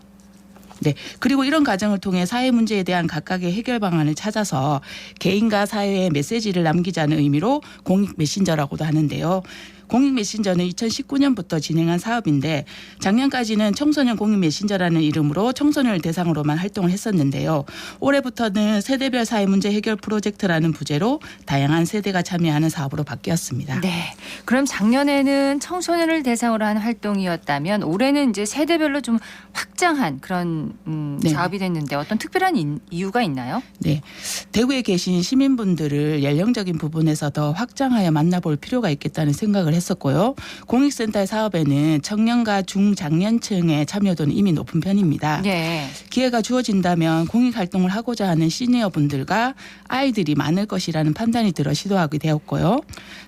네. 그리고 이런 과정을 통해 사회 문제에 대한 각각의 해결 방안을 찾아서 개인과 사회에 메시지를 남기자는 의미로 공익 메신저라고도 하는데요. 공익 메신저는 2019년부터 진행한 사업인데 작년까지는 청소년 공익 메신저라는 이름으로 청소년을 대상으로만 활동을 했었는데요. 올해부터는 세대별 사회 문제 해결 프로젝트라는 부제로 다양한 세대가 참여하는 사업으로 바뀌었습니다. 네. 그럼 작년에는 청소년을 대상으로 한 활동이었다면 올해는 이제 세대별로 좀 확장한 그런 사업이 됐는데 어떤 특별한 이유가 있나요? 네. 대구에 계신 시민분들을 연령적인 부분에서 더 확장하여 만나볼 필요가 있겠다는 생각을 했었고요. 공익센터의 사업에는 청년과 중장년층의 참여도는 이미 높은 편입니다. 네. 기회가 주어진다면 공익활동을 하고자 하는 시니어분들과 아이들이 많을 것이라는 판단이 들어 시도하게 되었고요.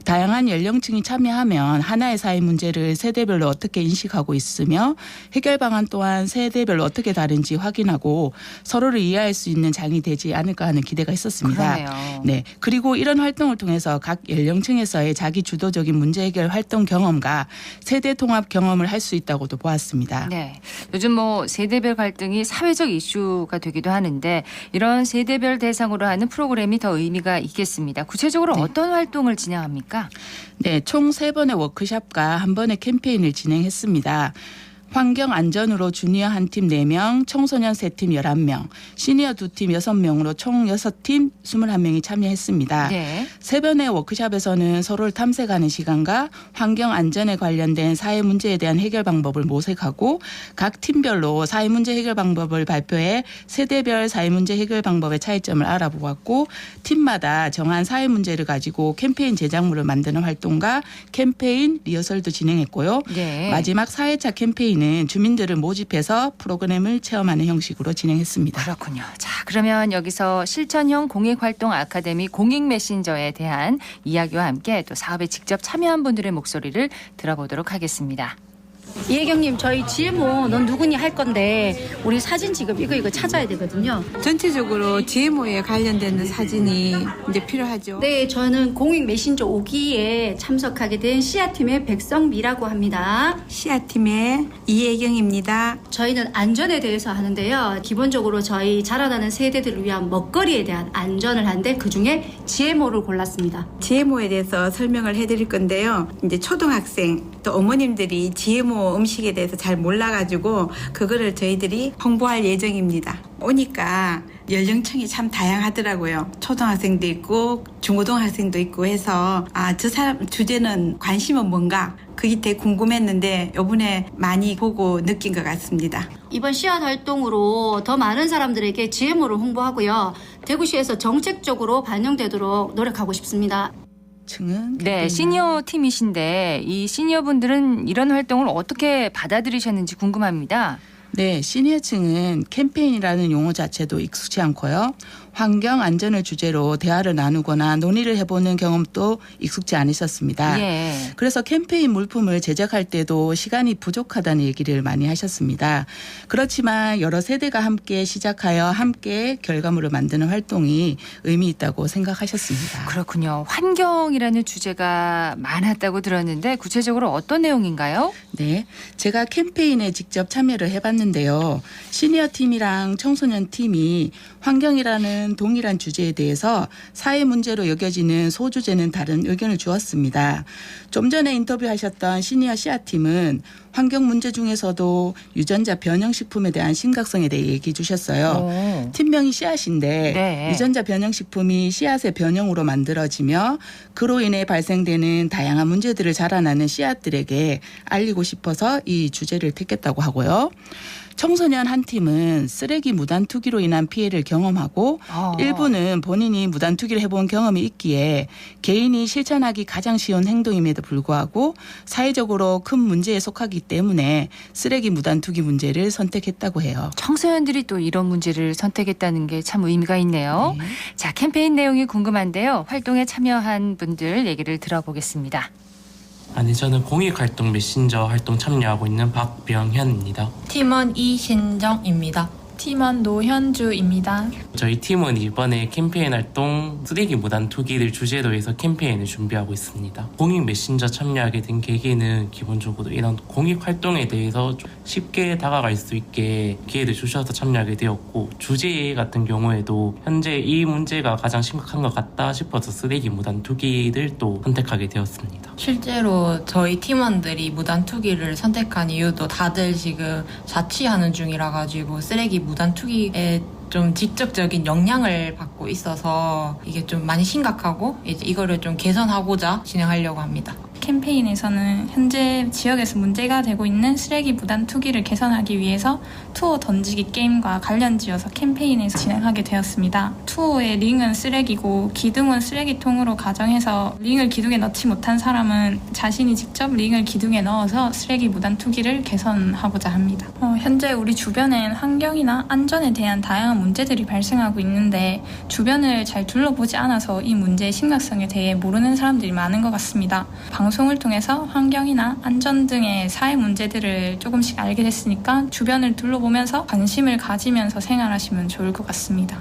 다양한 연령층이 참여하면 하나의 사회 문제를 세대별로 어떻게 인식하고 있으며 해결 방안 또한 세대별로 어떻게 다른지 확인하고 서로를 이해할 수 있는 장이 되지 않을까 하는 기대가 있었습니다. 그러네요. 네. 그리고 이런 활동을 통해서 각 연령층에서의 자기 주도적인 문제 해결 활동 경험과 세대 통합 경험을 할 수 있다고도 보았습니다. 네. 요즘 세대별 갈등이 사회적 이슈가 되기도 하는데 이런 세대별 대상으로 하는 프로그램이 더 의미가 있겠습니다. 구체적으로 어떤 활동을 진행합니까? 네. 총 3번의 워크숍과 1번의 캠페인을 진행했습니다. 환경 안전으로 주니어 한 팀 4명, 청소년 3팀 11명, 시니어 2팀 6명으로 총 6팀 21명이 참여했습니다. 네. 3번의 워크숍에서는 서로를 탐색하는 시간과 환경 안전에 관련된 사회 문제에 대한 해결 방법을 모색하고 각 팀별로 사회 문제 해결 방법을 발표해 세대별 사회 문제 해결 방법의 차이점을 알아보았고 팀마다 정한 사회 문제를 가지고 캠페인 제작물을 만드는 활동과 캠페인 리허설도 진행했고요. 네. 마지막 사회차 캠페인 는 주민들을 모집해서 프로그램을 체험하는 형식으로 진행했습니다. 그렇군요. 자, 그러면 여기서 실천형 공익활동 아카데미 공익 메신저에 대한 이야기와 함께 또 사업에 직접 참여한 분들의 목소리를 들어보도록 하겠습니다. 이혜경님, 저희 GMO 넌 누구니 할 건데 우리 사진 지금 이거 찾아야 되거든요. 전체적으로 GMO에 관련된 사진이 이제 필요하죠. 네, 저는 공익 메신저 5기에 참석하게 된 시아팀의 백성미라고 합니다. 시아팀의 이혜경입니다. 저희는 안전에 대해서 하는데요. 기본적으로 저희 자라나는 세대들을 위한 먹거리에 대한 안전을 하는데 그중에 GMO를 골랐습니다. GMO에 대해서 설명을 해드릴 건데요. 이제 초등학생 또 어머님들이 GMO 음식에 대해서 잘 몰라가지고 그거를 저희들이 홍보할 예정입니다. 오니까 연령층이 참 다양하더라고요. 초등학생도 있고 중고등학생도 있고 해서 저 사람 주제는 관심은 뭔가 그게 되게 궁금했는데 이번에 많이 보고 느낀 것 같습니다. 이번 씨앗 활동으로 더 많은 사람들에게 GMO를 홍보하고요. 대구시에서 정책적으로 반영되도록 노력하고 싶습니다. 네, 시니어 팀이신데 이 시니어분들은 이런 활동을 어떻게 받아들이셨는지 궁금합니다. 네, 시니어층은 캠페인이라는 용어 자체도 익숙치 않고요. 환경 안전을 주제로 대화를 나누거나 논의를 해보는 경험도 익숙지 않으셨습니다. 예. 그래서 캠페인 물품을 제작할 때도 시간이 부족하다는 얘기를 많이 하셨습니다. 그렇지만 여러 세대가 함께 시작하여 함께 결과물을 만드는 활동이 의미 있다고 생각하셨습니다. 그렇군요. 환경이라는 주제가 많았다고 들었는데 구체적으로 어떤 내용인가요? 네, 제가 캠페인에 직접 참여를 해봤는데요. 시니어 팀이랑 청소년 팀이 환경이라는 동일한 주제에 대해서 사회 문제로 여겨지는 소주제는 다른 의견을 주었습니다. 좀 전에 인터뷰하셨던 시니어 씨앗팀은 환경 문제 중에서도 유전자 변형식품에 대한 심각성에 대해 얘기해 주셨어요. 팀명이 씨앗인데 네. 유전자 변형식품이 씨앗의 변형으로 만들어지며 그로 인해 발생되는 다양한 문제들을 자라나는 씨앗들에게 알리고 싶어서 이 주제를 택했다고 하고요. 청소년 한 팀은 쓰레기 무단 투기로 인한 피해를 경험하고 일부는 본인이 무단 투기를 해본 경험이 있기에 개인이 실천하기 가장 쉬운 행동임에도 불구하고 사회적으로 큰 문제에 속하기 때문에 쓰레기 무단 투기 문제를 선택했다고 해요. 청소년들이 또 이런 문제를 선택했다는 게 참 의미가 있네요. 네. 자, 캠페인 내용이 궁금한데요. 활동에 참여한 분들 얘기를 들어보겠습니다. 저는 공익활동 메신저 활동 참여하고 있는 박병현입니다. 팀원 이신정입니다. 팀원 노현주입니다. 저희 팀은 이번에 캠페인 활동 쓰레기 무단 투기를 주제로 해서 캠페인을 준비하고 있습니다. 공익 메신저 참여하게 된 계기는 기본적으로 이런 공익 활동에 대해서 쉽게 다가갈 수 있게 기회를 주셔서 참여하게 되었고 주제 같은 경우에도 현재 이 문제가 가장 심각한 것 같다 싶어서 쓰레기 무단 투기를 또 선택하게 되었습니다. 실제로 저희 팀원들이 무단 투기를 선택한 이유도 다들 지금 자취하는 중이라 가지고 쓰레기 무단 투기에 좀 직접적인 영향을 받고 있어서 이게 좀 많이 심각하고 이제 이거를 좀 개선하고자 진행하려고 합니다. 캠페인에서는 현재 지역에서 문제가 되고 있는 쓰레기 무단 투기를 개선하기 위해서 투어 던지기 게임과 관련지어서 캠페인에서 진행하게 되었습니다. 투어의 링은 쓰레기고 기둥은 쓰레기통으로 가정해서 링을 기둥에 넣지 못한 사람은 자신이 직접 링을 기둥에 넣어서 쓰레기 무단 투기를 개선하고자 합니다. 현재 우리 주변엔 환경이나 안전에 대한 다양한 문제들이 발생하고 있는데 주변을 잘 둘러보지 않아서 이 문제의 심각성에 대해 모르는 사람들이 많은 것 같습니다. 방송을 통해서 환경이나 안전 등의 사회 문제들을 조금씩 알게 됐으니까 주변을 둘러보면서 관심을 가지면서 생활하시면 좋을 것 같습니다.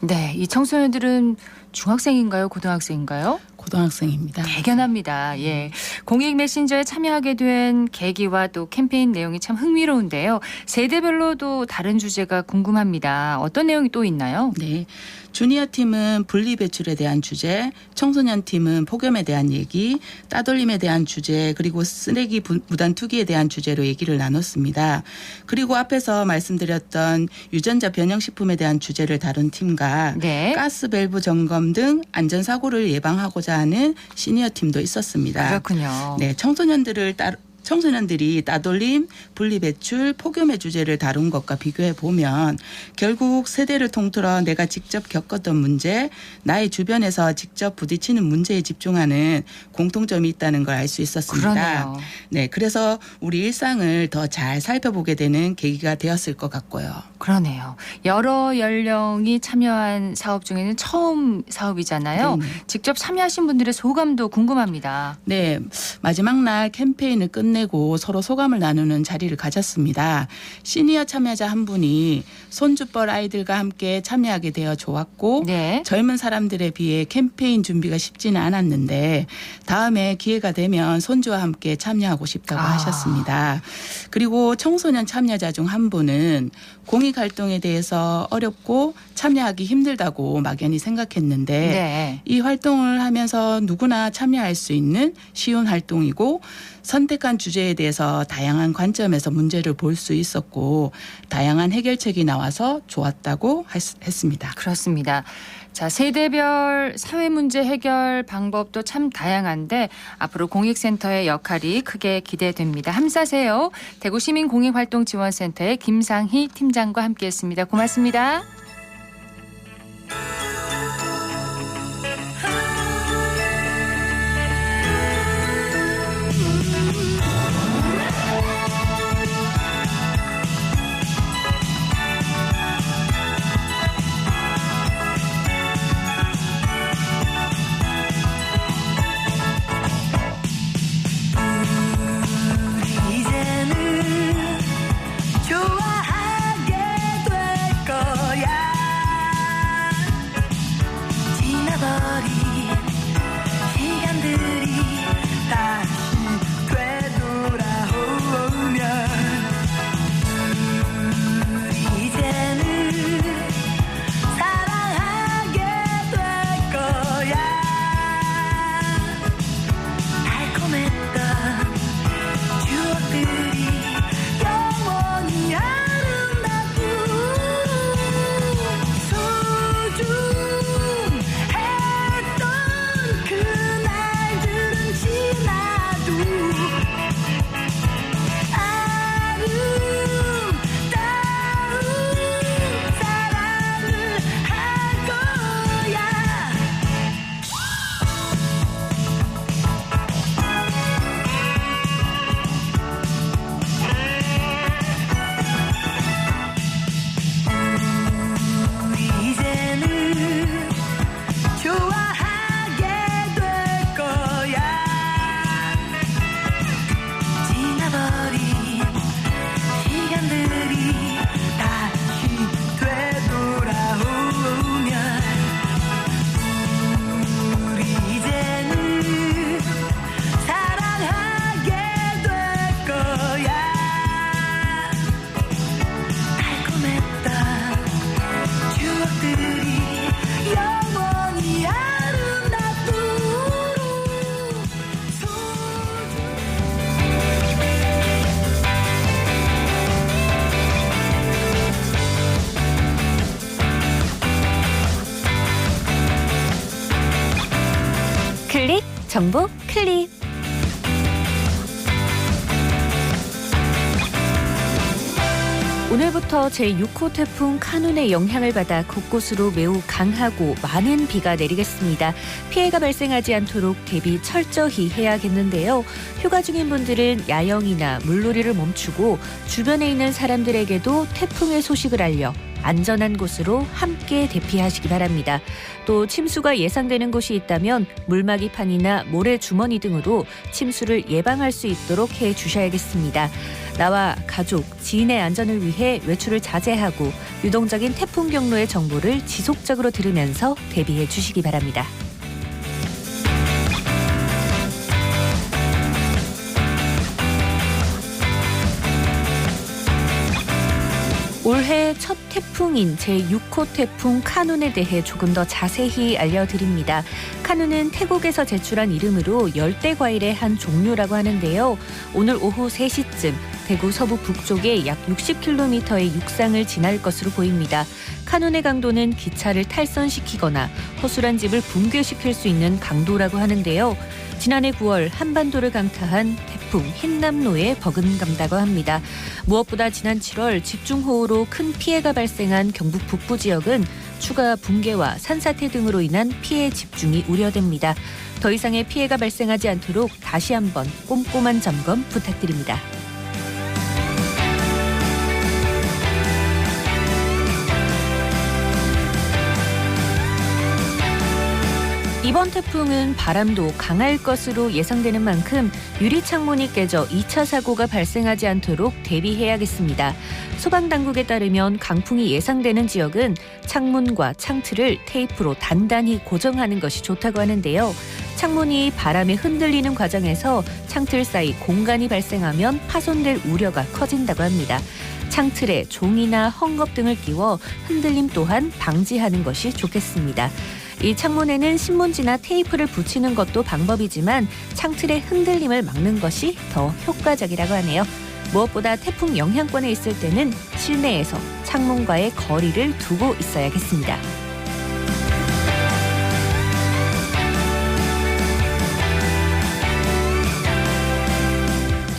네, 이 청소년들은 중학생인가요? 고등학생인가요? 고등학생입니다. 대견합니다. 예, 공익 메신저에 참여하게 된 계기와 또 캠페인 내용이 참 흥미로운데요. 세대별로도 다른 주제가 궁금합니다. 어떤 내용이 또 있나요? 네. 주니어 팀은 분리배출에 대한 주제, 청소년 팀은 폭염에 대한 얘기, 따돌림에 대한 주제, 그리고 쓰레기 무단 투기에 대한 주제로 얘기를 나눴습니다. 그리고 앞에서 말씀드렸던 유전자 변형식품에 대한 주제를 다룬 팀과 네. 가스 밸브 점검 등 안전사고를 예방하고자 하는 시니어 팀도 있었습니다. 그렇군요. 네, 청소년들이 따돌림, 분리배출, 폭염의 주제를 다룬 것과 비교해 보면 결국 세대를 통틀어 내가 직접 겪었던 문제, 나의 주변에서 직접 부딪히는 문제에 집중하는 공통점이 있다는 걸 알 수 있었습니다. 그러네요. 네, 그래서 우리 일상을 더 잘 살펴보게 되는 계기가 되었을 것 같고요. 그러네요. 여러 연령이 참여한 사업 중에는 처음 사업이잖아요. 네네. 직접 참여하신 분들의 소감도 궁금합니다. 네, 마지막 날 캠페인을 끝내 끝내고 서로 소감을 나누는 자리를 가졌습니다. 시니어 참여자 한 분이 손주뻘 아이들과 함께 참여하게 되어 좋았고 네. 젊은 사람들에 비해 캠페인 준비가 쉽지는 않았는데 다음에 기회가 되면 손주와 함께 참여하고 싶다고 하셨습니다. 그리고 청소년 참여자 중 한 분은 공익활동에 대해서 어렵고 참여하기 힘들다고 막연히 생각했는데 네. 이 활동을 하면서 누구나 참여할 수 있는 쉬운 활동이고 선택한 주제에 대해서 다양한 관점에서 문제를 볼 수 있었고 다양한 해결책이 나와서 좋았다고 했습니다. 그렇습니다. 자, 세대별 사회 문제 해결 방법도 참 다양한데 앞으로 공익센터의 역할이 크게 기대됩니다. 함사세요. 대구시민공익활동지원센터의 김상희 팀장과 함께했습니다. 고맙습니다. 클릭 정보 클릭. 오늘부터 제6호 태풍 카눈의 영향을 받아 곳곳으로 매우 강하고 많은 비가 내리겠습니다. 피해가 발생하지 않도록 대비 철저히 해야겠는데요. 휴가 중인 분들은 야영이나 물놀이를 멈추고 주변에 있는 사람들에게도 태풍의 소식을 알려 안전한 곳으로 함께 대피하시기 바랍니다. 또 침수가 예상되는 곳이 있다면 물막이판이나 모래주머니 등으로 침수를 예방할 수 있도록 해주셔야겠습니다. 나와 가족, 지인의 안전을 위해 외출을 자제하고 유동적인 태풍 경로의 정보를 지속적으로 들으면서 대비해 주시기 바랍니다. 올해 첫 태풍인 제6호 태풍 카눈에 대해 조금 더 자세히 알려드립니다. 카눈은 태국에서 제출한 이름으로 열대과일의 한 종류라고 하는데요. 오늘 오후 3시쯤 대구 서부 북쪽에 약 60km의 육상을 지날 것으로 보입니다. 카눈의 강도는 기차를 탈선시키거나 허술한 집을 붕괴시킬 수 있는 강도라고 하는데요. 지난해 9월 한반도를 강타한 태풍 흰남노에 버금간다고 합니다. 무엇보다 지난 7월 집중호우로 큰 피해가 발생한 경북 북부 지역은 추가 붕괴와 산사태 등으로 인한 피해 집중이 우려됩니다. 더 이상의 피해가 발생하지 않도록 다시 한번 꼼꼼한 점검 부탁드립니다. 이번 이번 태풍은 바람도 강할 것으로 예상되는 만큼 유리창문이 깨져 2차 사고가 발생하지 않도록 대비해야겠습니다. 소방당국에 따르면 강풍이 예상되는 지역은 창문과 창틀을 테이프로 단단히 고정하는 것이 좋다고 하는데요. 창문이 바람에 흔들리는 과정에서 창틀 사이 공간이 발생하면 파손될 우려가 커진다고 합니다. 창틀에 종이나 헝겊 등을 끼워 흔들림 또한 방지하는 것이 좋겠습니다. 이 창문에는 신문지나 테이프를 붙이는 것도 방법이지만 창틀의 흔들림을 막는 것이 더 효과적이라고 하네요. 무엇보다 태풍 영향권에 있을 때는 실내에서 창문과의 거리를 두고 있어야겠습니다.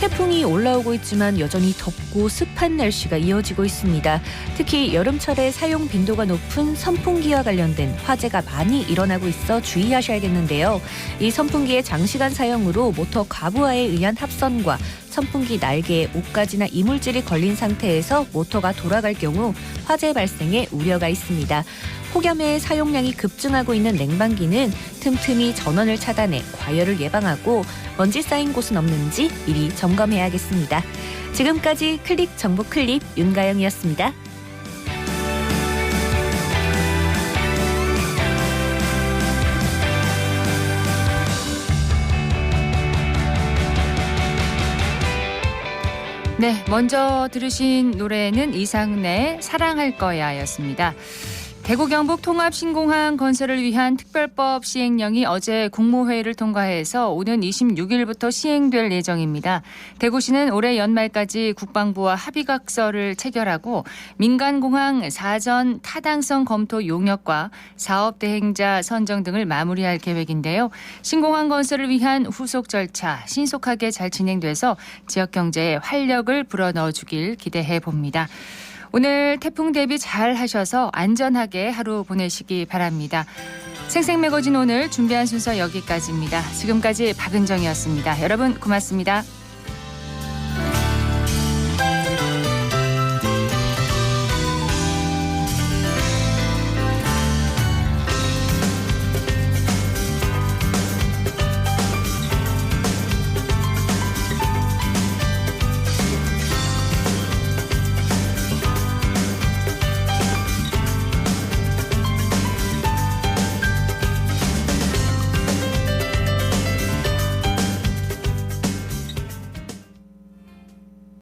태풍이 올라오고 있지만 여전히 덥고 습한 날씨가 이어지고 있습니다. 특히 여름철에 사용 빈도가 높은 선풍기와 관련된 화재가 많이 일어나고 있어 주의하셔야겠는데요. 이 선풍기의 장시간 사용으로 모터 가부하에 의한 합선과 선풍기 날개에 옷가지나 이물질이 걸린 상태에서 모터가 돌아갈 경우 화재 발생의 우려가 있습니다. 폭염에 사용량이 급증하고 있는 냉방기는 틈틈이 전원을 차단해 과열을 예방하고 먼지 쌓인 곳은 없는지 미리 점검해야겠습니다. 지금까지 클릭 정보 클립 윤가영이었습니다. 네, 먼저 들으신 노래는 이상래 사랑할 거야였습니다. 대구 경북 통합신공항 건설을 위한 특별법 시행령이 어제 국무회의를 통과해서 오는 26일부터 시행될 예정입니다. 대구시는 올해 연말까지 국방부와 합의각서를 체결하고 민간공항 사전 타당성 검토 용역과 사업 대행자 선정 등을 마무리할 계획인데요. 신공항 건설을 위한 후속 절차 신속하게 잘 진행돼서 지역 경제에 활력을 불어넣어 주길 기대해 봅니다. 오늘 태풍 대비 잘 하셔서 안전하게 하루 보내시기 바랍니다. 생생매거진 오늘 준비한 순서 여기까지입니다. 지금까지 박은정이었습니다. 여러분 고맙습니다.